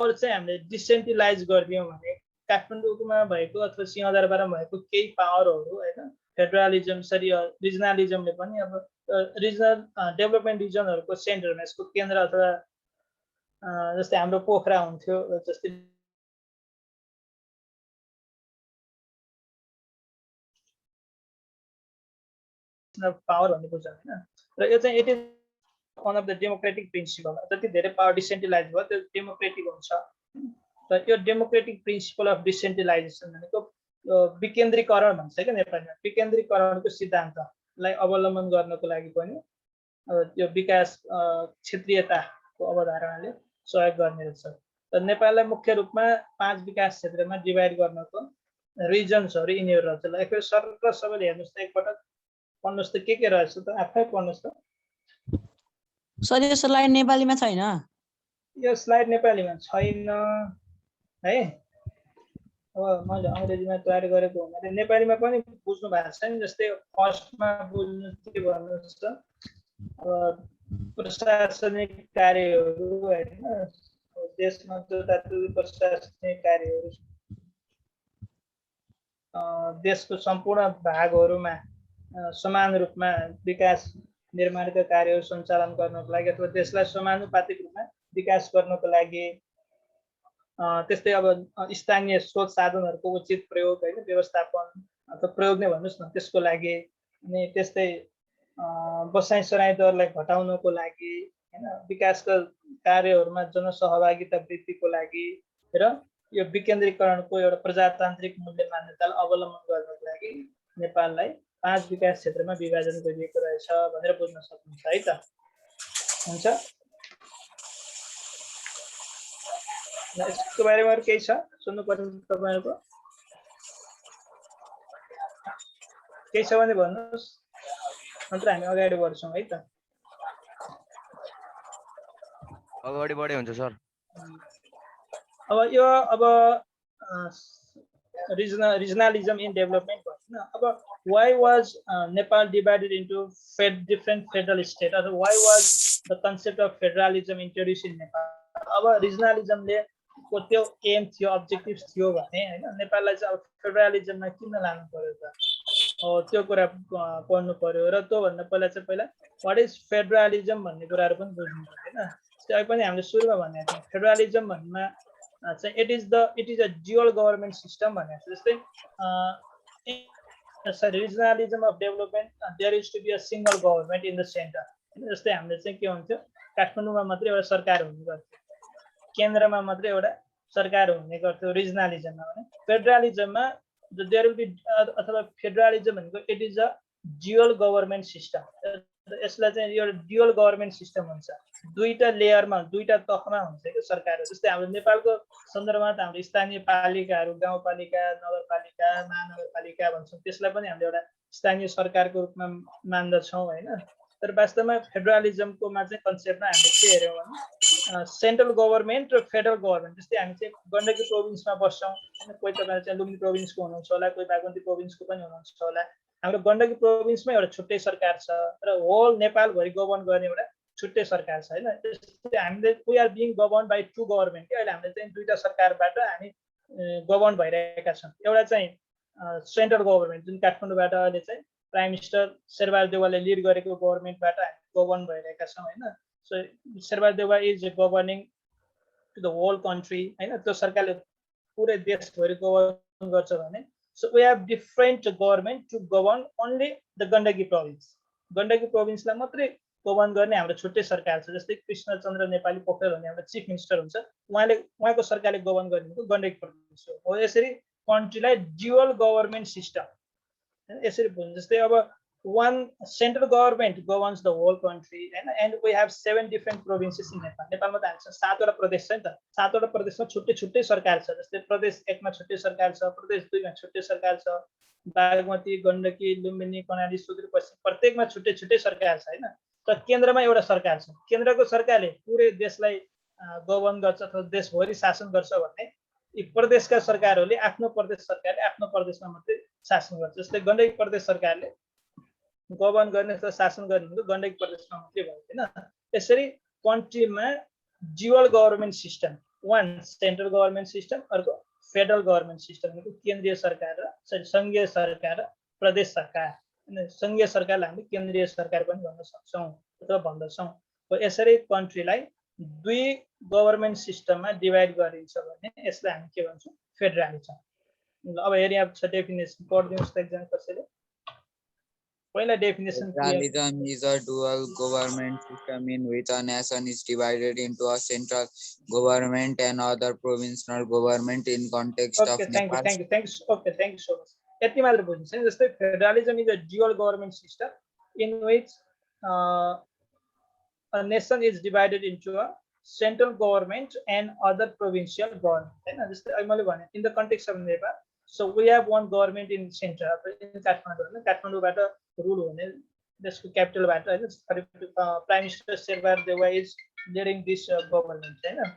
अरु चाहिँ हामीले डिसेन्ट्रलाइज गरिदियौं भने काठमाडौँमा भएको अथवा सिंहदरबारमा भएको केही पावरहरु हैन फेडरलिजम सरी रिजनलिजमले पनि अब रिजनल डेभलपमेन्ट रिजनहरुको सेन्टरमा यसको केन्द्र अथवा जस्तै हाम्रो पोखरा हुन्थ्यो जस्तै पावर भन्ने बुझ्छ हैन र यो चाहिँ it is one of the democratic principle जति धेरै पावर डिसेन्ट्रलाइज भयो त्यो डेमोक्रेटिक हुन्छ र यो डेमोक्रेटिक प्रिन्सिपल अफ डिसेन्ट्रलाइजेसन भनेको विकेन्द्रीकरण भन्छ के नेपालीमा विकेन्द्रीकरणको सिद्धान्तलाई अवलम्बन गर्नको लागि पनि यो विकास क्षेत्रीयताको अवधारणाले सहयोग गर्ने रहेछ र नेपाललाई मुख्य रूपमा 5 विकास क्षेत्रमा डिभाइड गर्नको रिजन्सहरु यिनीहरु रहेछ ल एकखेर सरल सबैले हेर्नुस् त एकपटक पढ्नुस् त के रहेछ त आफै पढ्नुस् त सर यो स्लाइड नेपालीमा छैन यो स्लाइड नेपालीमा छैन है अब मैले अंग्रेजीमा तयारी गरेको हुनाले नेपालीमा पनि बुझ्नु भएको छ नि जस्तै फर्स्टमा बुझ्नु के भन्नुस् त प्रशासनिक कार्यहरू हैन देशमा जताततै प्रशासनिक कार्यहरू देशको सम्पूर्ण भागहरुमा समान रूपमा विकास निर्माणका कार्यहरू सञ्चालन गर्नको लागि अथवा देशलाई समानुपातिक रूपमा विकास गर्नको लागि त्यस्तै अब स्थानीय स्रोत साधनहरुको उचित प्रयोग हैन व्यवस्थापन अथवा प्रयोग नै भन्नुस् न त्यसको लागि अनि त्यस्तै बसाइ सराई दरलाई घटाउनको लागि हैन विकासका कार्यहरुमा जनसहभागिता वृद्धिको लागि र यो विकेन्द्रीकरणको एउटा प्रजातान्त्रिक मूल्य मान्यतालाई अवलम्बन गर्नको लागि नेपाललाई 5 विकास क्षेत्रमा विभाजन गरिएको रहेछ भनेर बुझ्न सक्नुहुन्छ है त हुन्छ यसको बारेमा अरु केही छ सुन्नु पर्ने तपाईहरुको केही छ भने भन्नुस् नत्र हामी अगाडि बढ्छौं है त अगाडि बढे हुन्छ सर अब यो अब regionalism in development अब why was Nepal divided into different federal states or why was the concept of federalism introduced in Nepal अब regionalism ले को त्यो एम थियो अब्जेक्टिभ्स थियो भने हैन नेपाललाई चाहिँ अब फेडरलिजममा किन लानु पर्यो त त्यो कुरा पढ्नु पर्यो र त्यो भन्दा पहिला व्हाट इज फेडरलिजम भन्ने कुराहरु पनि बुझ्नु पर्यो हैन त्यो पनि हामीले सुरुमा भनेको थियौं फेडरलिजम भन्नमा चाहिँ it is a dual government system भनेको जस्तै regionalism of development there is to be a single government in the centre हैन जस्तै हामीले चाहिँ के हुन्थ्यो काठमाडौँमा मात्रै एउटा सरकार हुने गर्थ्यो केन्द्रमा मात्रै एउटा सरकार हुने गर्थ्यो रिजनलिजममा भने फेडरलिजममा देयर विल बी अथवा फेडरलिजम भनेको it is a dual government system यसलाई चाहिँ यो ड्युअल गभर्मेन्ट सिस्टम हुन्छ दुईटा लेयरमा दुईटा तहमा हुन्छ के सरकार जस्तै हाम्रो नेपालको सन्दर्भमा त हाम्रो स्थानीय पालिकाहरू गाउँपालिका नगरपालिका महानगरपालिका भन्छौँ त्यसलाई पनि हामीले एउटा स्थानीय सरकारको रूपमा मान्दछौँ होइन तर वास्तवमा फेडरलिजमकोमा चाहिँ कन्सेप्टमा हामीले के हेऱ्यौँ भने सेन्ट्रल गभर्मेन्ट र फेडरल गभर्मेन्ट जस्तै हामी चाहिँ गण्डकी प्रोभिन्समा बस्छौँ होइन कोही तपाईँहरू चाहिँ लुम्बिनी प्रोभिन्सको हुनुहुन्छ होला कोही बागमती प्रोभिन्सको पनि हुनुहुन्छ होला हाम्रो गण्डकी प्रोभिन्समै एउटा छुट्टै सरकार छ र होल नेपालभरि गभर्न गर्ने एउटा छुट्टै सरकार छ होइन त्यसले हामीले we are being govern by two government अहिले हामीले चाहिँ दुईटा सरकारबाट हामी गभर्न भइरहेका छौँ एउटा चाहिँ सेन्ट्रल गभर्मेन्ट जुन काठमाडौँबाट अहिले चाहिँ प्राइम मिनिस्टर शेरबहादुर देउवाले लिड गरेको गभर्मेन्टबाट हामी गभर्न भइरहेका छौँ होइन so Sher Bahadur Deuba is governing to the whole country होइन त्यो सरकारले पुरै देशभरि गभर्न गर्छ भने so we have different government to govern only the Gandaki province Gandaki प्रोभिन्सलाई मात्रै गभर्न गर्ने हाम्रो छुट्टै सरकार छ जस्तै कृष्णचन्द्र नेपाली पोखरेल भन्ने हाम्रो चिफ मिनिस्टर हुन्छ उहाँको सरकारले गभर्न गर्ने गण्डकी प्रोभिन्स हो यसरी कन्ट्रीलाई ड्युअल गभर्मेन्ट सिस्टम यसरी बुझ्नु जस्तै अब one central government governs the whole country and we have 7 different provinces in Nepal. नेपालमा त हामीसँग 7 वटा प्रदेश छ नि त 7 वटा प्रदेशमा छुट्टै सरकार छ जस्तै प्रदेश 1 मा छुट्टै सरकार छ प्रदेश 2 मा छुट्टै सरकार छ बागमती गण्डकी लुम्बिनी कर्णाली सुदूरपश्चिम प्रत्येकमा छुट्टै सरकार छ हैन तर केन्द्रमा एउटा सरकार छ केन्द्रको सरकारले पुरै देशलाई गभर्न गर्छ अथवा देशभरि शासन गर्छ भने यी प्रदेशका सरकारहरूले आफ्नो प्रदेश सरकारले आफ्नो प्रदेशमा मात्रै शासन गर्छ जस्तै गण्डकी प्रदेश सरकारले गभर्न गर्ने अथवा शासन गर्ने गण्डकी प्रदेशमा मात्रै भयो हैन यसरी कन्ट्रीमा dual government system one central government system अर्को फेडरल गभर्मेन्ट सिस्टम भनेको केन्द्रीय सरकार र संघीय सरकार र प्रदेश सरकार हैन संघीय सरकारलाई हामीले केन्द्रीय सरकार पनि भन्न सक्छौँ अथवा भन्दछौँ यसरी कन्ट्रीलाई दुई गभर्मेन्ट सिस्टममा डिभाइड गरिन्छ भने यसलाई हामी के भन्छौँ फेडरलिजम अब हेरि अब छ डेफिनेसन पढ्दिनुस् त एकजना कसैले पहिला definition Federalism is a dual government system in which a nation is divided into a central government and other provincial government in context of Nepal. Thank you so much. यति मात्र बुझ्नुस् हैन जस्तै federalism is a dual government system in which a nation is divided into a central government and other provincial government हैन जस्तै मैले भने in the context of Nepal so we have one government in center in Kathmandu काठमाडौँबाट rule हुने देशको क्यापिटलबाट हैन prime minister Sher Bahadur Deuba is leading this government हैन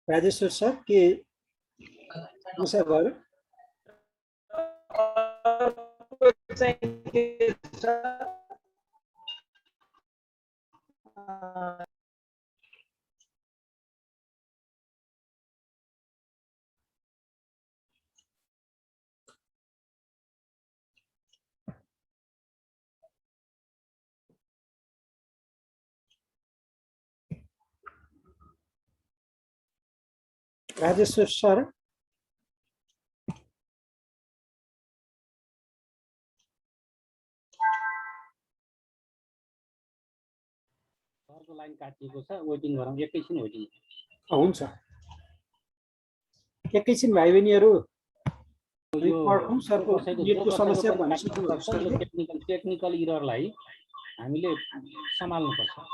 राजेश्वर सर के समस्या भयो राजेश्वर सर सरको लाइन काटिएको छ वेटिङ गरौँ एकैछिन वेटिङ हुन्छ एकैछिन भाइ बहिनीहरु पढौँ सरको नेटको समस्या भनिसक्नु टेक्निकल इररलाई हामीले सम्हाल्नु पर्छ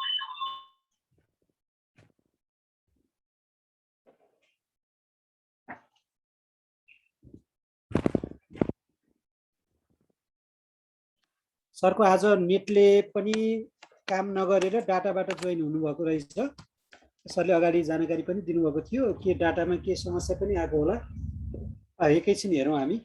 सरको आज नेटले पनि काम नगरेर डाटाबाट जोइन हुनुभएको रहेछ सरले अगाडि जानकारी पनि दिनुभएको थियो के डाटामा के समस्या पनि आएको होला एकैछिन हेरौँ हामी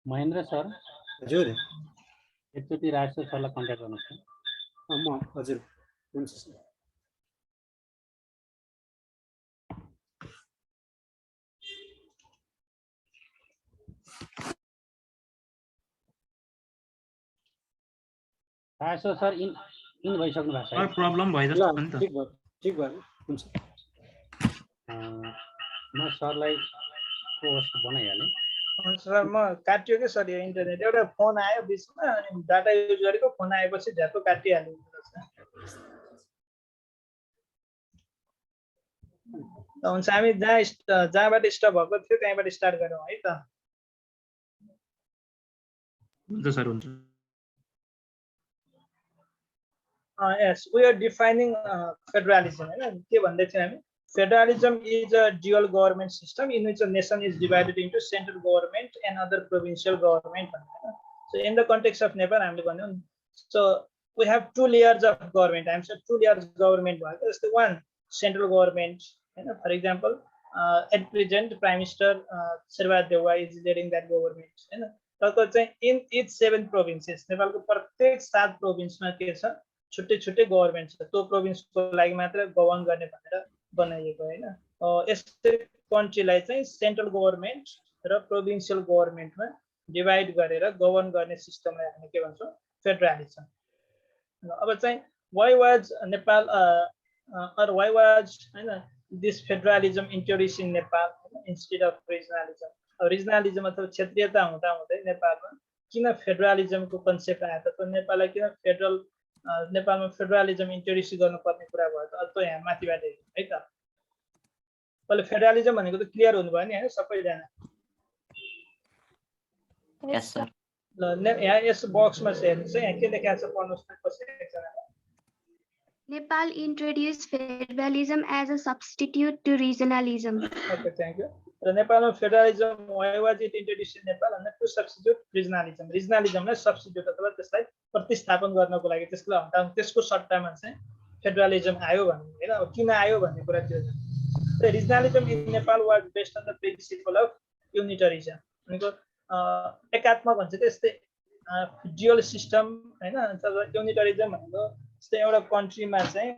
महेन्द्र सर हजुर एकचोटि राजेश्वर सरलाई कन्ट्याक्ट गर्नुहोस् न म हजुर हुन्छ सर राजेश्वर सर इन भइसक्नु भएको छ प्रब्लम भयो जस्तो छ नि त ठीक भयो हुन्छ म सरलाई होस्ट बनाइहालेँ सर म काटियो के सर यो इन्टरनेट एउटा फोन आयो बिचमा अनि डाटा युज गरेको फोन आएपछि झ्याप्पो काटिहाल्यो हुन्छ हामी जहाँबाट स्टप भएको थियो त्यहीँबाट स्टार्ट गरौँ है त हुन्छ सर हुन्छ yes we are defining federalism होइन के भन्दै थियौँ हामी federalism is a dual government system in which a nation is divided into central government and other provincial government. So in the context of Nepal, so we have two layers of government. I'm saying two layers of government. There's the one central government. For example, at present, Prime Minister Sherba Dewa is leading that government. In each 7 provinces, Nepal को प्रत्येक 7 province में के छ छुट्टे government छ त्यो प्रोभिन्सको लागि मात्र गभर्न गर्ने भनेर बनाइएको हैन यस्तै कन्ट्रीलाई चाहिँ सेन्ट्रल गभर्नमेन्ट र प्रोभिन्सियल गभर्नमेन्टमा डिवाइड गरेर गभर्न गर्ने सिस्टमलाई हामी के भन्छौं फेडरलिजम अब चाहिँ why was Nepal or why was this federalism introduced in Nepal instead of regionalism regionalism अथवा क्षेत्रीयता हुँदा हुँदै नेपालमा किन फेडरलिजमको कन्सेप्ट आयो त नेपाललाई किन फेडरल नेपालमा फेडरलिजम इन्ट्रोड्युस गर्नुपर्ने कुरा भयो त अब यहाँ माथिबाट है त पहिले फेडरलिजम भनेको त क्लियर हुनु भयो नि हैन सबैजना यस सर ल यहाँ यस बक्समा हेर्नुस् यहाँ के लेखेको छ पढ्नुस् न कसरी एकजना Nepal introduced federalism as a substitute to regionalism. Okay, thank you. The Nepal federalism, why was it introduced in Nepal? And to substitute regionalism. Regionalism is substitute. अथवा त्यसलाई प्रतिस्थापन गर्नको लागि त्यसलाई हटाउन त्यसको सट्टामा चाहिँ फेडरलिजम आयो भन्ने हैन अब किन आयो भन्ने कुरा थियो The regionalism in Nepal was based on the principle of unitarism. भनेको एकात्मक भन्छ त्यस्तै dual system हैन अथवा unitarism भनेको त्यस्तै एउटा कन्ट्रीमा चाहिँ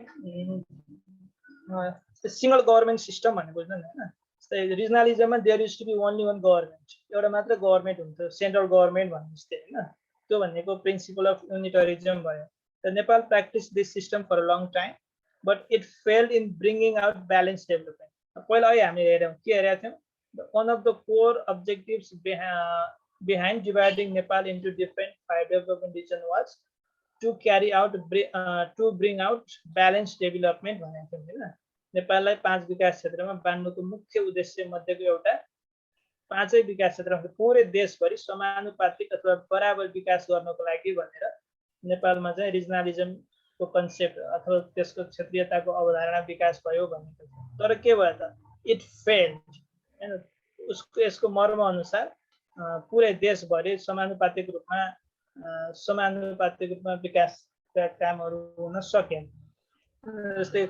सिंगल गभर्नमेन्ट सिस्टम भनेको बुझ्नु हैन त्यस्तै रिजनलिजममा there use to be only one government एउटा मात्र गभर्नमेन्ट हुन्छ सेन्ट्रल गभर्नमेन्ट भन्ने जस्तै हैन त्यो भनेको प्रिन्सिपल अफ युनिटरिजम भयो The Nepal practiced this system for a long time, but it failed in bringing out balanced development. पहिला हामी हेर्यौं के हेरेका थियौं one of the core objectives behind dividing Nepal into different 5 development regions was to carry out to bring out balanced development भनेको थियो हैन नेपाललाई 5 विकास क्षेत्रमा बाँड्नुको मुख्य उद्देश्य मध्येको एउटा पाँचै विकास क्षेत्रमा पुरै देशभरि समानुपातिक अथवा बराबर विकास गर्नको लागि भनेर नेपालमा चाहिँ रिजनलिजमको कन्सेप्ट अथवा त्यसको क्षेत्रीयताको अवधारणा विकास भयो भनेको छ तर के भयो त इट फेल्ड हैन उसको यसको मर्म अनुसार पुरै देशभरि समानुपातिक रूपमा विकासका कामहरू हुन सकेन जस्तै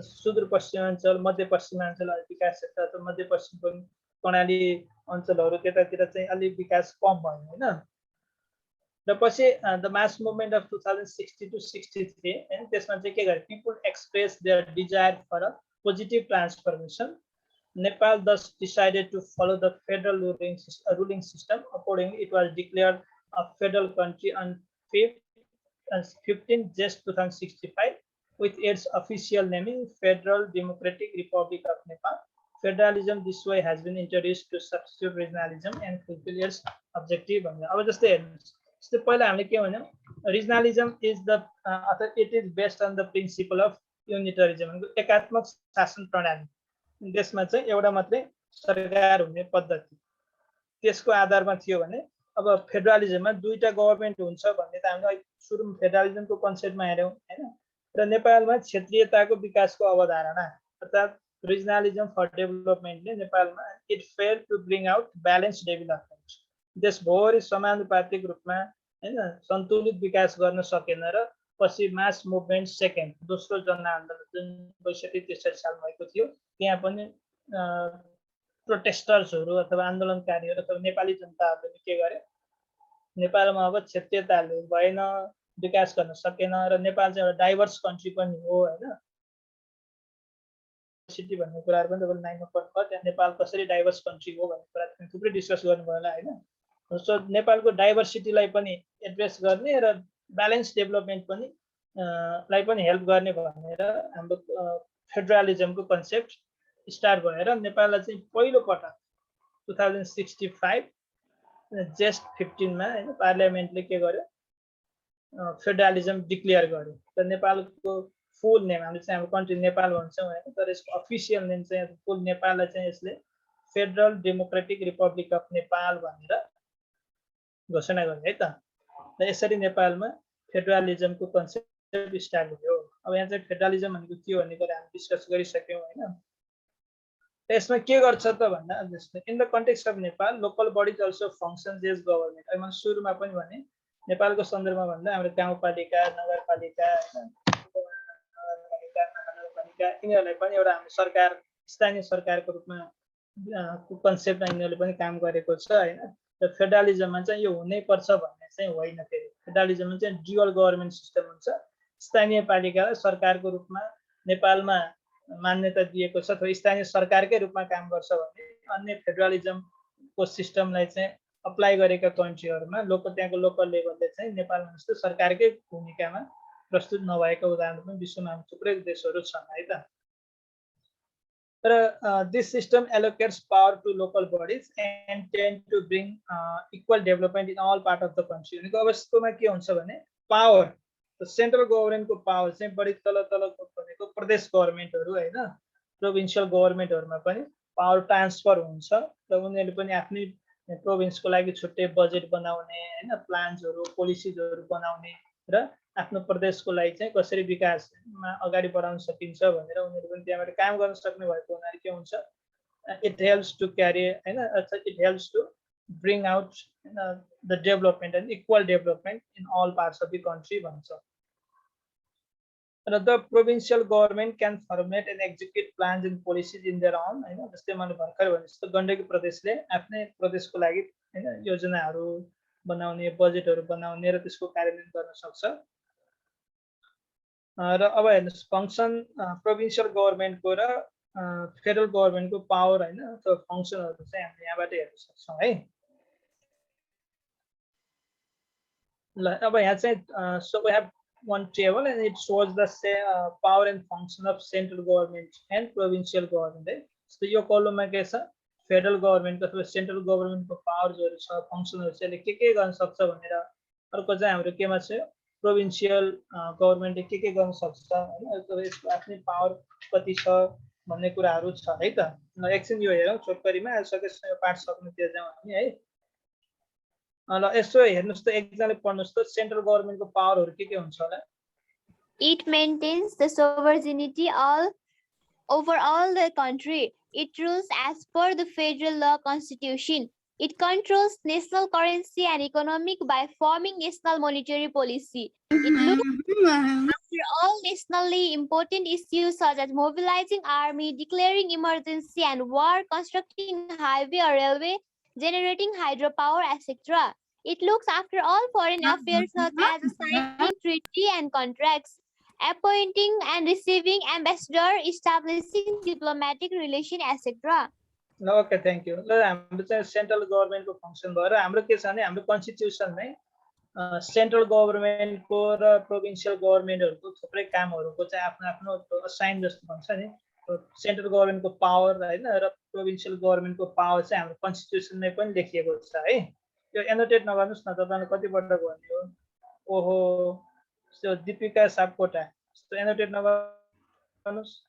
सुदूरपश्चिमाञ्चल मध्यपश्चिमाञ्चल विकास क्षेत्र अथवा मध्यपश्चिम कर्णाली अञ्चलहरू त्यतातिर चाहिँ अलि विकास कम भयो होइन र पछि the mass movement of 2060 to 63 हैन त्यसमा चाहिँ के गरे people express their desire for a positive transformation Nepal thus decided to follow the federal ruling system. Accordingly, it was declared a federal country on 15 Just 2065 with its official naming Federal Democratic Republic of Nepal. Federalism this way has been introduced to substitute regionalism and fulfill its objective. अब जस्तै हेर्नुस् जस्तै पहिला हामीले के भन्यौं regionalism is the it is based on the principle of unitarism एकात्मक शासन प्रणाली देशमा चाहिँ एउटा मात्रै सरकार हुने पद्धति त्यसको आधारमा थियो भने अब फेडरलिजममा दुईटा गभर्नमेन्ट हुन्छ भन्ने त हामीले सुरुमा फेडरलिजमको कन्सेप्टमा हेर्यौं हैन र नेपालमा क्षेत्रीयताको विकासको अवधारणा अर्थात् रिजनलिजम फर डेभलपमेन्टले नेपालमा it fail to bring out balance development देशभरि समानुपातिक रूपमा हैन सन्तुलित विकास गर्न सकेन र पछि मास मुभमेन्ट सेकेन्ड दोस्रो जनआन्दोलन जुन 62-63 सालमा भएको थियो त्यहाँ पनि प्रोटेस्टर्सहरू अथवा आन्दोलनकारीहरू अथवा नेपाली जनताहरूले के गरे नेपालमा अब क्षेत्रीयताले भएन विकास गर्न सकेन र नेपाल चाहिँ एउटा डाइभर्स कन्ट्री पनि हो हैन सिटी भन्ने कुराहरु पनि तपाईले नाइनमा पढ्नुभयो त्यहाँ नेपाल कसरी डाइभर्स कन्ट्री हो भन्ने कुरा थुप्रै डिस्कस गर्नुभयो होला हैन सो नेपालको डाइभर्सिटीलाई पनि एड्रेस गर्ने र ब्यालेन्स डेभलपमेन्ट पनि लाई पनि हेल्प गर्ने भनेर हाम्रो फेडरलिजमको कन्सेप्ट स्टार्ट भएर नेपाललाई चाहिँ पहिलो पटक 2065 जेस्ट 15 मा हैन पार्लियामेन्टले के गर्यो फेडरलिजम डिक्लेयर गर्यो र नेपालको फुल नेम हामीले चाहिँ हाम्रो कन्ट्री नेपाल भन्छौं हैन तर यसको अफिसियल नेम चाहिँ फुल नेपाललाई चाहिँ यसले federal democratic Republic of Nepal भनेर घोषणा गर्यो है त र यसरी नेपालमा फेडरलिजमको कन्सेप्ट स्टार्ट भयो अब यहाँ चाहिँ फेडरलिजम भनेको के हो भन्ने कुरा हामी डिस्कस गरिसक्यौं हैन यसमा के गर्छ त भन्दा जस्तै in the context of Nepal local bodies also functions as government अहिले मैले सुरुमा पनि भने नेपालको सन्दर्भमा भन्दा हाम्रो गाउँपालिका नगरपालिका हैन नगरपालिका यिनीहरुलाई पनि एउटा हाम्रो सरकार स्थानीय सरकारको रूपमा कन्सेप्टमा यिनीहरुले पनि काम गरेको छ हैन र फेडरलिजममा चाहिँ यो हुनै पर्छ भन्ने चाहिँ होइन फेरि फेडरलिजममा चाहिँ ड्युअल गभर्नमेन्ट सिस्टम हुन्छ स्थानीय पालिकालाई सरकारको रूपमा नेपालमा मान्यता दिएको छ अथवा स्थानीय सरकारकै रूपमा काम गर्छ भने अन्य फेडरलिजमको सिस्टमलाई चाहिँ अप्लाई गरेका कन्ट्रीहरुमा त्यहाँको लोकल लेभलले चाहिँ नेपालमा जस्तो सरकारकै भूमिकामा प्रस्तुत नभएका उदाहरण पनि विश्वमा थुप्रै देशहरू छन् है त तर this system allocates power to local bodies and tend to bring equal development in all part of the country भनेको अब यस्तोमा के हुन्छ भने पावर सेन्ट्रल गभर्नमेन्टको पावर चाहिँ बढी तलको भनेको प्रदेश गभर्नमेन्टहरू हैन प्रोभिन्सियल गभर्नमेन्टहरुमा पनि पावर ट्रान्सफर हुन्छ र उनीहरुले पनि आफ्नै प्रोभिन्सको लागि छुट्टै बजेट बनाउने हैन प्लान्सहरु पोलिसीजहरु बनाउने र आफ्नो प्रदेशको लागि चाहिँ कसरी विकासमा अगाडि बढाउन सकिन्छ भनेर उनीहरु पनि त्यहाँबाट काम गर्न सक्ने भएको हुनाले के हुन्छ इट हेल्प्स टु क्यारी हैन it helps to bring out the development and equal development in all parts of the country भन्छ र the provincial government can formulate and execute plans and policies in their on हैन जस्तै मैले भर्खर भने जस्तो गण्डकी प्रदेशले आफ्नै प्रदेशको लागि हैन योजनाहरू बनाउने बजेटहरू बनाउने र त्यसको कार्यान्वयन गर्न सक्छ र अब हेर्नुस् फंक्सन प्रोभिन्सियल गभर्नमेन्टको र फेडरल गभर्नमेन्टको पावर हैन त्यो फंक्सनहरु चाहिँ हामीले यहाँबाट हेर्न सक्छौं है ल अब यहाँ चाहिँ so we have one table and it shows the power and function of central government and provincial government है so यो कलममा के छ फेडरल गभर्नमेन्ट अथवा सेन्ट्रल गभर्नमेन्टको पावरहरु छ फंक्सनहरु चाहिँ के गर्न सक्छ भनेर अर्को चाहिँ हाम्रो केमा छ प्रोभिन्सियल गभर्नमेन्टले के गर्न सक्छ हैन यसको आफ्नै पावर कति छ भन्ने कुराहरु छ है त ल एकछिन यो हेरौं छोटकरीमा सकेसम्म पाठ सक्नुतिर जाउँ हामी है ल यसो हेर्नुस् त एकजनाले पढ्नुस् त सेन्ट्रल गभर्नमेन्टको पावरहरु के हुन्छ होला It maintains the sovereignty over all the country. It rules as per the federal law constitution. It controls national currency and economic by forming national monetary policy. It looks after all nationally important issues such as mobilizing army, declaring emergency and war, constructing highway or railway, generating hydropower, etc. It looks after all foreign affairs such as signing treaty and contracts, appointing and receiving ambassador, establishing diplomatic relation, etc. Okay thank you. ल हाम्रो चाहिँ central गभर्मेन्टको function भएर हाम्रो के छ भने हाम्रो कन्स्टिट्युसनमै सेन्ट्रल गभर्मेन्टको र प्रोभिन्सियल गभर्मेन्टहरूको थुप्रै कामहरूको चाहिँ आफ्नो आफ्नो असाइन जस्तो भन्छ नि, सेन्ट्रल गभर्मेन्टको पावर होइन र प्रोभिन्सियल गभर्मेन्टको पावर चाहिँ हाम्रो कन्स्टिट्युसनमै पनि लेखिएको छ है। यो एनोटेट नगर्नुहोस् न, तपाईँले कतिपल्ट भन्यो ओहो त्यो दीपिका सापकोटा, एनोटेट नगर्नुहोस्।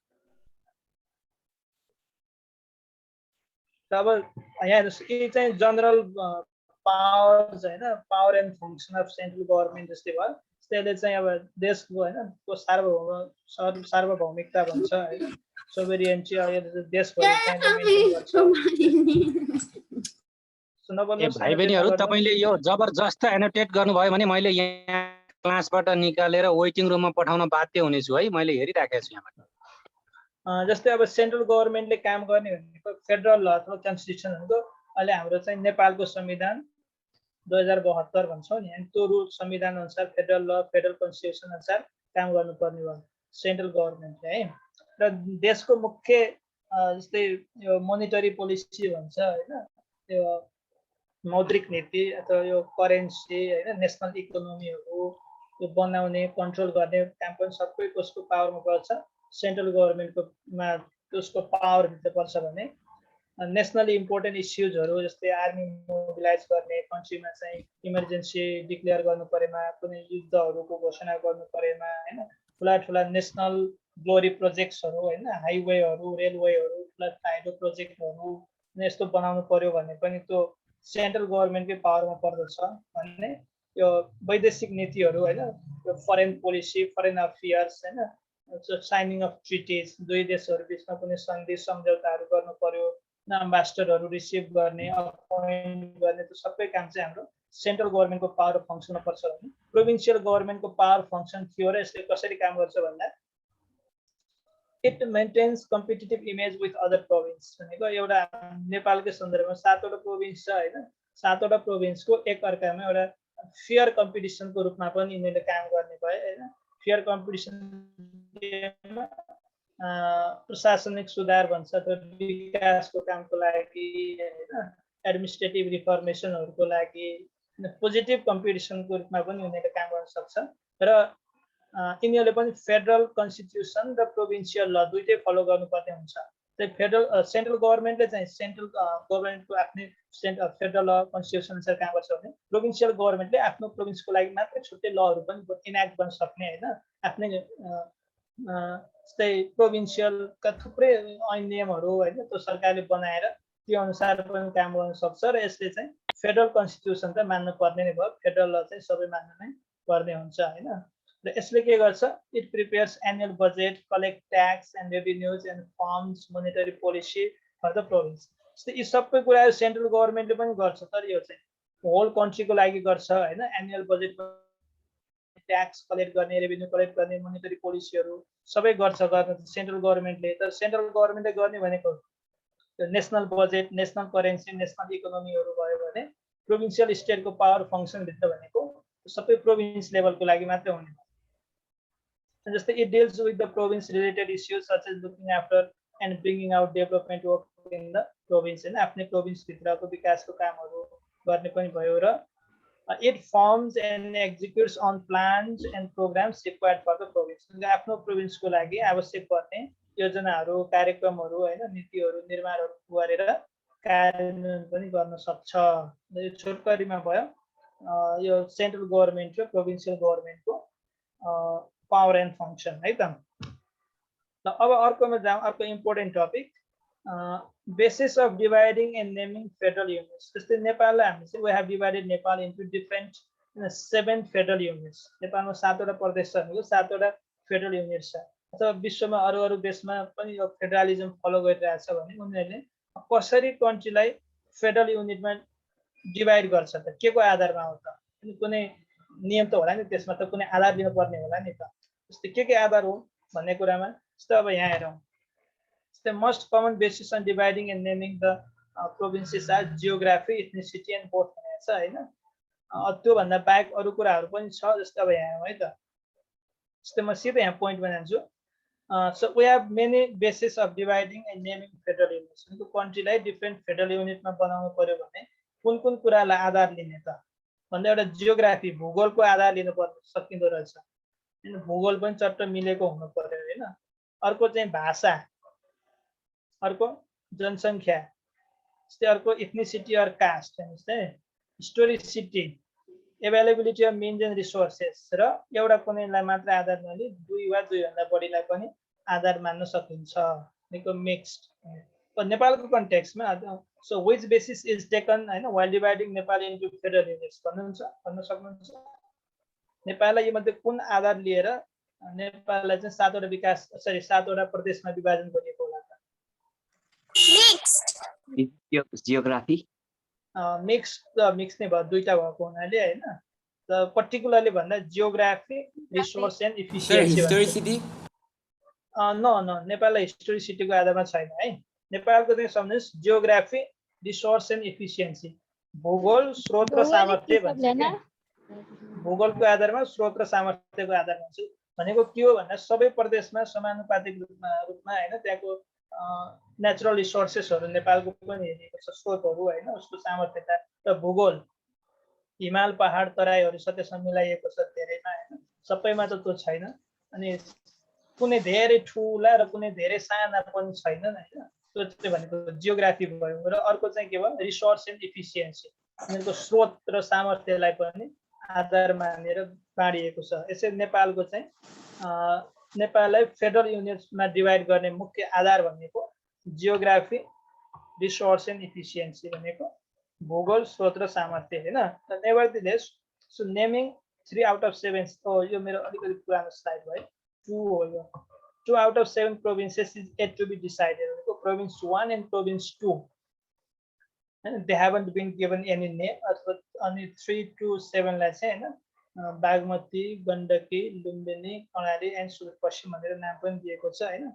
अब यहाँ यी चाहिँ जनरल पावर्स होइन, power and function of central government जस्तै भयो। त्यसले चाहिँ अब देशको होइन को सार्वभौमिकता भन्छ होइन, सोभेरियन्टी देशभरि भाइ बहिनीहरू, तपाईँले यो जबरजस्त एनोटेट गर्नुभयो भने मैले यहाँ क्लासबाट निकालेर वेटिङ रुममा पठाउन बाध्य हुनेछु है, मैले हेरिराखेको छु यहाँबाट। जस्तै अब सेन्ट्रल गभर्मेन्टले काम गर्ने भनेको फेडरल ल अथवा कन्स्टिट्युसन भनेको अहिले हाम्रो चाहिँ नेपालको संविधान 2072 भन्छौँ नि, अनि त्यो रुल संविधान अनुसार फेडरल ल फेडरल कन्स्टिट्युसन अनुसार काम गर्नुपर्ने भयो सेन्ट्रल गभर्मेन्टले है। र देशको मुख्य जस्तै यो मोनिटरी पोलिसी भन्छ होइन, यो मौद्रिक नीति अथवा यो करेन्सी होइन, नेसनल इकोनोमीहरू यो बनाउने कन्ट्रोल गर्ने काम पनि सबै कसको पावरमा पर्छ, सेन्ट्रल गभर्मेन्टको उसको पावरभित्र पर्छ भने नेसनली इम्पोर्टेन्ट इस्युजहरू जस्तै आर्मी मोबिलाइज गर्ने, कन्ट्रीमा चाहिँ इमर्जेन्सी डिक्लेयर गर्नु परेमा, कुनै युद्धहरूको घोषणा गर्नु परेमा होइन, ठुला ठुला नेसनल ग्लोरी प्रोजेक्ट्सहरू होइन, हाइवेहरू, रेलवेहरू, ठुला हाइड्रो प्रोजेक्टहरू यस्तो बनाउनु पर्यो भने पनि त्यो सेन्ट्रल गभर्मेन्टकै पावरमा पर्दछ भन्ने। यो वैदेशिक नीतिहरू होइन, यो फरेन पोलिसी, फरेन अफेयर्स होइन, साइनिङ अफ ट्रिटिज, दुई देशहरू बिचमा कुनै सन्धि सम्झौताहरू गर्नु पर्यो, एम्बेसडरहरू रिसिभ गर्ने, अपोइन्ट गर्ने, त्यो सबै काम चाहिँ हाम्रो सेन्ट्रल गभर्मेन्टको पावर फङ्सनमा पर्छ भने प्रोभिन्सियल गभर्मेन्टको पावर फङ्सन थियो र यसले कसरी काम गर्छ भन्दा it maintains competitive image with other province भनेको एउटा नेपालकै सन्दर्भमा 7वटा प्रोभिन्स छ होइन, 7वटा प्रोभिन्सको एक अर्कामा एउटा फेयर कम्पिटिसनको रूपमा पनि यिनीहरूले काम गर्ने भए होइन। फेयर कम्पिटिसन प्रशासनिक सुधार भन्छ, त्यो विकासको कामको लागि होइन, एडमिनिस्ट्रेटिभ रिफर्मेसनहरूको लागि पोजिटिभ कम्पिटिसनको रूपमा पनि उनीहरूले काम गर्न सक्छ। र यिनीहरूले पनि फेडरल कन्स्टिट्युसन र प्रोभिन्सियल ल दुइटै फलो गर्नुपर्ने हुन्छ। चाहिँ फेडरल सेन्ट्रल गभर्मेन्टले चाहिँ सेन्ट्रल गभर्मेन्टको आफ्नै फेडरल ल कन्स्टिट्युसन अनुसार काम गर्छ भने प्रोभिन्सियल गभर्मेन्टले आफ्नो प्रोभिन्सको लागि मात्रै छुट्टै लहरू पनि इनाक्ट गर्न सक्ने होइन, आफ्नै जस्तै प्रोभिन्सियलका थुप्रै ऐन नियमहरू होइन त्यो सरकारले बनाएर त्यो अनुसार पनि काम गर्न सक्छ। र यसले चाहिँ फेडरल कन्स्टिट्युसन चाहिँ मान्नु पर्ने नै भयो, फेडरल ल चाहिँ सबै मान्नु नै पर्ने हुन्छ होइन। र यसले के गर्छ, it prepares annual budget, collect tax and revenues and forms monetary policy for the province. जस्तै यी सबै कुराहरू सेन्ट्रल गभर्मेन्टले पनि गर्छ, तर यो चाहिँ होल कन्ट्रीको लागि गर्छ होइन। एनुअल बजेट, ट्याक्स कलेक्ट गर्ने, रेभिन्यू कलेक्ट गर्ने, मोनिटरी पोलिसीहरू सबै गर्छ गर्न सेन्ट्रल गभर्मेन्टले। तर सेन्ट्रल गभर्मेन्टले गर्ने भनेको national budget, national currency, national इकोनोमीहरू भयो भने प्रोभिन्सियल स्टेटको पावर फङ्सनभित्र भनेको सबै प्रोभिन्स लेभलको लागि मात्रै हुने। जस्तै it deals with the province related issues such as looking after and bringing out development work in the province होइन, आफ्नै प्रोभिन्सभित्रको विकासको कामहरू गर्ने पनि भयो। र it forms and executes on plans and programs required for the province. आफ्नो प्रोभिन्सको लागि आवश्यक पर्ने योजनाहरू, कार्यक्रमहरू होइन, नीतिहरू निर्माणहरू गरेर कार्यान्वयन पनि गर्न सक्छ। यो छोटकरीमा भयो यो सेन्ट्रल गभर्मेन्ट र प्रोभिन्सियल गभर्मेन्टको पावर एन्ड फङ्सन है त। अब अर्कोमा जाउँ, अर्को important topic basis of dividing and naming federal units. जस्तै नेपाललाई हामी चाहिँ we have divided Nepal into different 7 federal units. नेपालमा 7वटा प्रदेश छ भनेको 7वटा फेडरल युनिट्स छ। अथवा विश्वमा अरू देशमा पनि यो फेडरलिजम फलो गरिरहेछ भने उनीहरूले कसरी कन्ट्रीलाई फेडरल युनिटमा डिभाइड गर्छ त के को आधारमा हो त कुनै नियम त होला नि त्यसमा त कुनै आधार लिनुपर्ने होला नि त जस्तै के आधार हो भन्ने कुरामा जस्तै अब यहाँ हेरौँ जस्तै most common basis on dividing and naming the provinces are geography ethnicity and both भनेको छ होइन त्योभन्दा बाहेक अरू कुराहरू पनि छ जस्तै अब यहाँ है त जस्तै म सिधै यहाँ पोइन्ट बनाउँछु so we have many bases of dividing and naming federal units so कन्ट्रीलाई डिफरेन्ट फेडरल युनिटमा बनाउनु पर्यो भने कुन कुरालाई आधार लिने त भन्दा एउटा जियोग्राफी भूगोलको आधार लिनु पर्छ सकिँदो रहेछ हैन भूगोल पनि चट्ट मिलेको हुनु पर्यो हैन अर्को चाहिँ भाषा अर्को जनसङ्ख्या जस्तै अर्को इथनिसिटी अर कास्ट जस्तै historicity availability of means and resources र एउटा कुनैलाई मात्र आधार नलिई दुई वा दुईभन्दा बढीलाई पनि आधार मान्न सकिन्छ भनेको मिक्स्ड नेपालको कन्टेक्स्टमा so which basis is taken हैन while dividing Nepal into federal units भन्न सक्नुहुन्छ नेपाललाई यो मध्ये कुन आधार लिएर नेपाललाई चाहिँ सातवटा प्रदेशमा विभाजन गरिएको होला त मिक्स्ड जियोग्राफी मिक्स नै भयो दुईटा भएको हुनाले हैन त पर्टिकुलरली भन्दा जियोग्राफी रिसोर्स एन्ड इफिसिएन्सी न नेपाललाई हिस्टोरिसिटीको आधारमा छैन है नेपालको चाहिँ सम्झनुहोस् जियोग्राफी रिसोर्स एन्ड इफिसिएन्सी भूगोल स्रोत र सामर्थ्य भन्छ भूगोलको आधारमा स्रोत र सामर्थ्यको आधारमा चाहिँ भनेको के हो भन्दा सबै प्रदेशमा समानुपातिक रूपमा हैन त्यहाँको नेचुरल रिसोर्सेसहरू नेपालको पनि हेरिएको छ स्रोतहरू हैन उसको सामर्थ्यता र भूगोल हिमाल पहाड तराईहरू त्यसमा मिलाइएको छ धेरैमा हैन सबैमा त त्यो छैन अनि कुनै धेरै ठुला र कुनै धेरै साना पनि छैनन् हैन त्यो चाहिँ भनेको जियोग्राफी भयो र अर्को चाहिँ के भयो रिसोर्स एन्ड इफिसिएन्सी उनीहरूको स्रोत र सामर्थ्यलाई पनि आधार मानेर बाँडिएको छ यसै नेपालको चाहिँ नेपाललाई फेडरल युनिट्समा डिभाइड गर्ने मुख्य आधार भनेको जियोग्राफी रिसोर्स एन्ड इफिसिएन्सी भनेको भूगोल स्रोत र सामर्थ्य हैन नेभरदिलेस सो नेमिङ 3 आउट अफ 7 यो मेरो अलिकति पुरानो स्लाइड भयो 2 हो यो 2 out of 7 provinces is yet to be decided भनेको province 1 and province 2 and they haven't been given any name only 3 to 7 लाई चाहिँ हैन बागमती गण्डकी लुम्बिनी कर्णाली एन्ड सुदूरपश्चिम भनेर नाम पनि दिएको छ हैन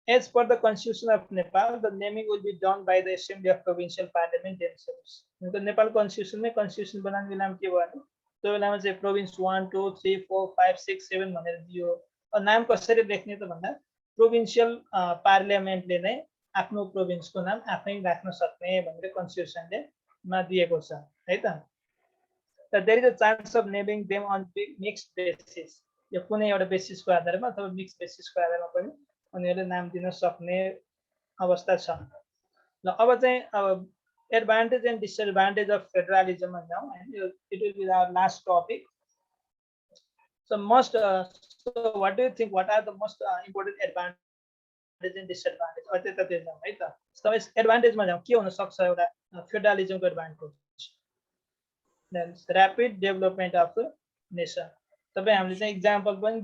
as per the constitution of Nepal the naming will be done by the assembly of provincial parliament themselves the Nepal constitution में constitution बनाउने बेलामा के भयो त्यो बेलामा चाहिँ province 1 2 3 4 5 6 7 भनेर दियो नाम कसरी लेख्ने त भन्दा प्रोभिन्शियल पार्लियामेन्टले नै आफ्नो प्रोभिन्सको नाम आफै राख्न सक्ने भनेर कन्स्टिट्युसनले मा दिएको छ है त there is a chance of naming them on mixed basis यो कुनै एउटा बेसिसको आधारमा अथवा मिक्स बेसिसको आधारमा पनि उनीहरूले नाम दिन सक्ने अवस्था छ ल अब चाहिँ अब advantage and disadvantage of federalism जाउँ हैन it will be our last topic so what do you think what are the most important advantages and disadvantages अत्यन्तै जाउँ है त सबै एडभान्टेजमा जाउँ के हुन सक्छ एउटा फेडरलिजमको advantage then rapid development of the nation तपाईं हामीले चाहिँ एक्जाम्पल पनि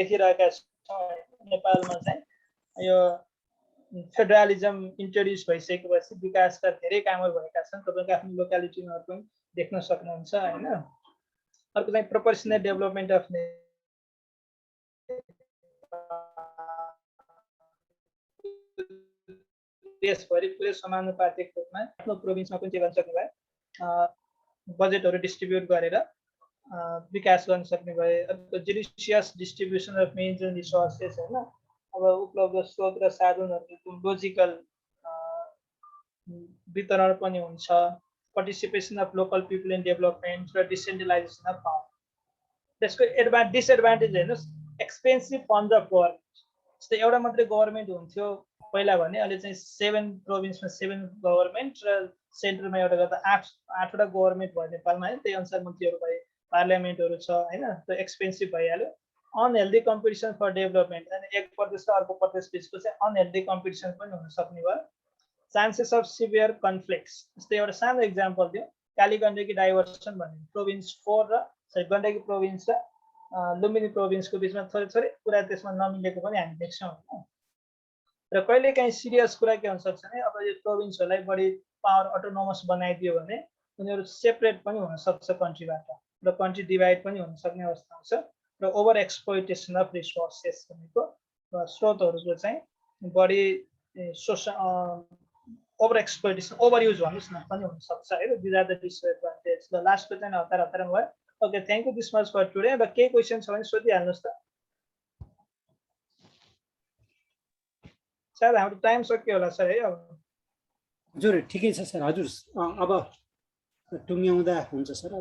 देखिरहेका छौं नेपालमा चाहिँ यो फेडरलिजम इन्ट्रोड्युस भइसकेपछि विकासका धेरै कामहरू भएका छन् तपाईको आफ्नो लोकालिटीमा पनि देख्न सक्नुहुन्छ हैन अर्को चाहिँ प्रोपोर्सनल डेभलपमेन्ट अफ देशभरि पुरै समानुपातिक रूपमा आफ्नो प्रोभिन्समा पनि गर्न सक्ने भए बजेटहरू डिस्ट्रिब्युट गरेर विकास गर्न सक्ने भए अर्को judicious distribution of means and resources हैन अब उपलब्ध स्रोत र साधनहरूको लोजिकल वितरण पनि हुन्छ participation of local people in development or decentralization of power. त्यसको डिसएडभान्टेज हेर्नुस् एक्सपेन्सिभ फन्ड अफ गभर्नमेन्ट जस्तै एउटा मात्रै गभर्नमेन्ट हुन्थ्यो पहिला भने अहिले चाहिँ 7 प्रोभिन्समा 7 गभर्नमेन्ट र सेन्टरमा एउटा गर्दा 8वटा गभर्नमेन्ट भयो नेपालमा हैन त्यही अनुसार मन्त्रीहरू भए पार्लियामेन्टहरू छ हैन त्यो एक्सपेन्सिभ भइहाल्यो अनहेल्दी कम्पिटिसन फर डेभलपमेन्ट अनि एक प्रदेश र अर्को प्रदेश बिचको चाहिँ अनहेल्दी कम्पिटिसन पनि हुन सक्ने भयो चान्सेस अफ सिभियर कन्फ्लिक्ट्स जस्तै एउटा सानो एक्जाम्पल दियो काली गण्डकी डाइभर्सन भन्ने प्रोभिन्स 4 र गण्डकी प्रोभिन्स र लुम्बिनी प्रोभिन्सको बिचमा थोरै कुरा त्यसमा नमिलेको पनि हामी देख्छौँ हैन र कहिलेकाहीँ सिरियस कुरा के हुन सक्छ भने अब यो प्रोभिन्सहरूलाई बढी पावर अटोनोमस बनाइदियो भने उनीहरू सेपरेट पनि हुन सक्छ कन्ट्रीबाट र कन्ट्री डिभाइड पनि हुन सक्ने अवस्था हुन्छ र ओभर एक्सप्लोइटेसन अफ रिसोर्सेस भनेको स्रोतहरूको चाहिँ बढी ओभर एक्सप्लोइटेसन ओभर युज भन्नुहोस् न पनि हुन सक्छ है। These are the disadvantage. ल लास्टको चाहिँ हतार हतारमा भयो। Okay, thank you this much for today. र केही क्वेसन छ भने सोधिहाल्नुहोस् त। सायद हाम्रो टाइम सक्यो होला सर है। अब हजुर ठिकै छ सर। हजुर अब टुङ्ग्याउँदा हुन्छ sir.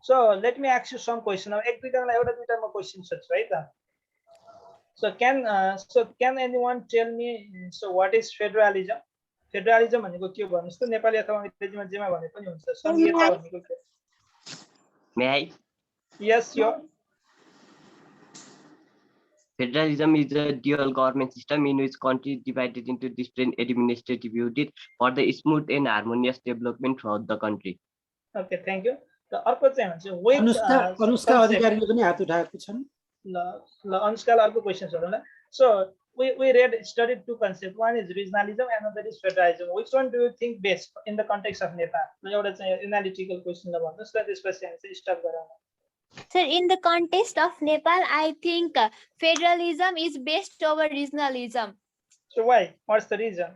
So let me ask you some question. अब एक दुईजनालाई एउटा दुईटा म क्वेसन सोध्छु है त। So can anyone tell me so what is federalism? Federalism भनेको के हो भन्नुस् त? नेपाली अथवा अङ्ग्रेजीमा जेमा भने पनि हुन्छ। संघीयता भनेको के? May I? यस, यो Federalism is a dual government system in which countries divided into different administrative units for the smooth and harmonious development throughout the country. Okay, thank you. र अर्को चाहिँ भन्छ अनुष्का अधिकारीले पनि हात उठाएको छन्। ल अनुष्कालाई अर्को क्वेसन सोधौँ ल। So we studied two concepts. One is regionalism, another is federalism. Which one do you think best in the context of Nepal? एउटा चाहिँ एनालिटिकल क्वेसन ल भन्नुस् त, त्यसपछि हामी चाहिँ स्टार्ट गरौँ। Sir, in the context of Nepal, I think federalism is best over regionalism. So why? What's the reason?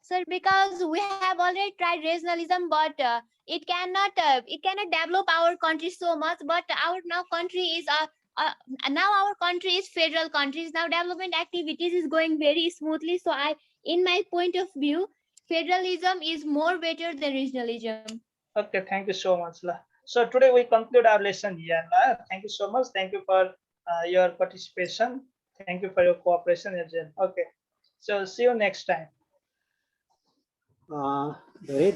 Sir, because we have already tried regionalism, but it cannot develop our country so much. But our country is federal country. Now development activities is going very smoothly. So in my point of view, federalism is more better than regionalism. Okay, thank you so much. So today we conclude our lesson here. Thank you so much. Thank you for your participation. Thank you for your cooperation as well. Okay, so see you next time. धेरै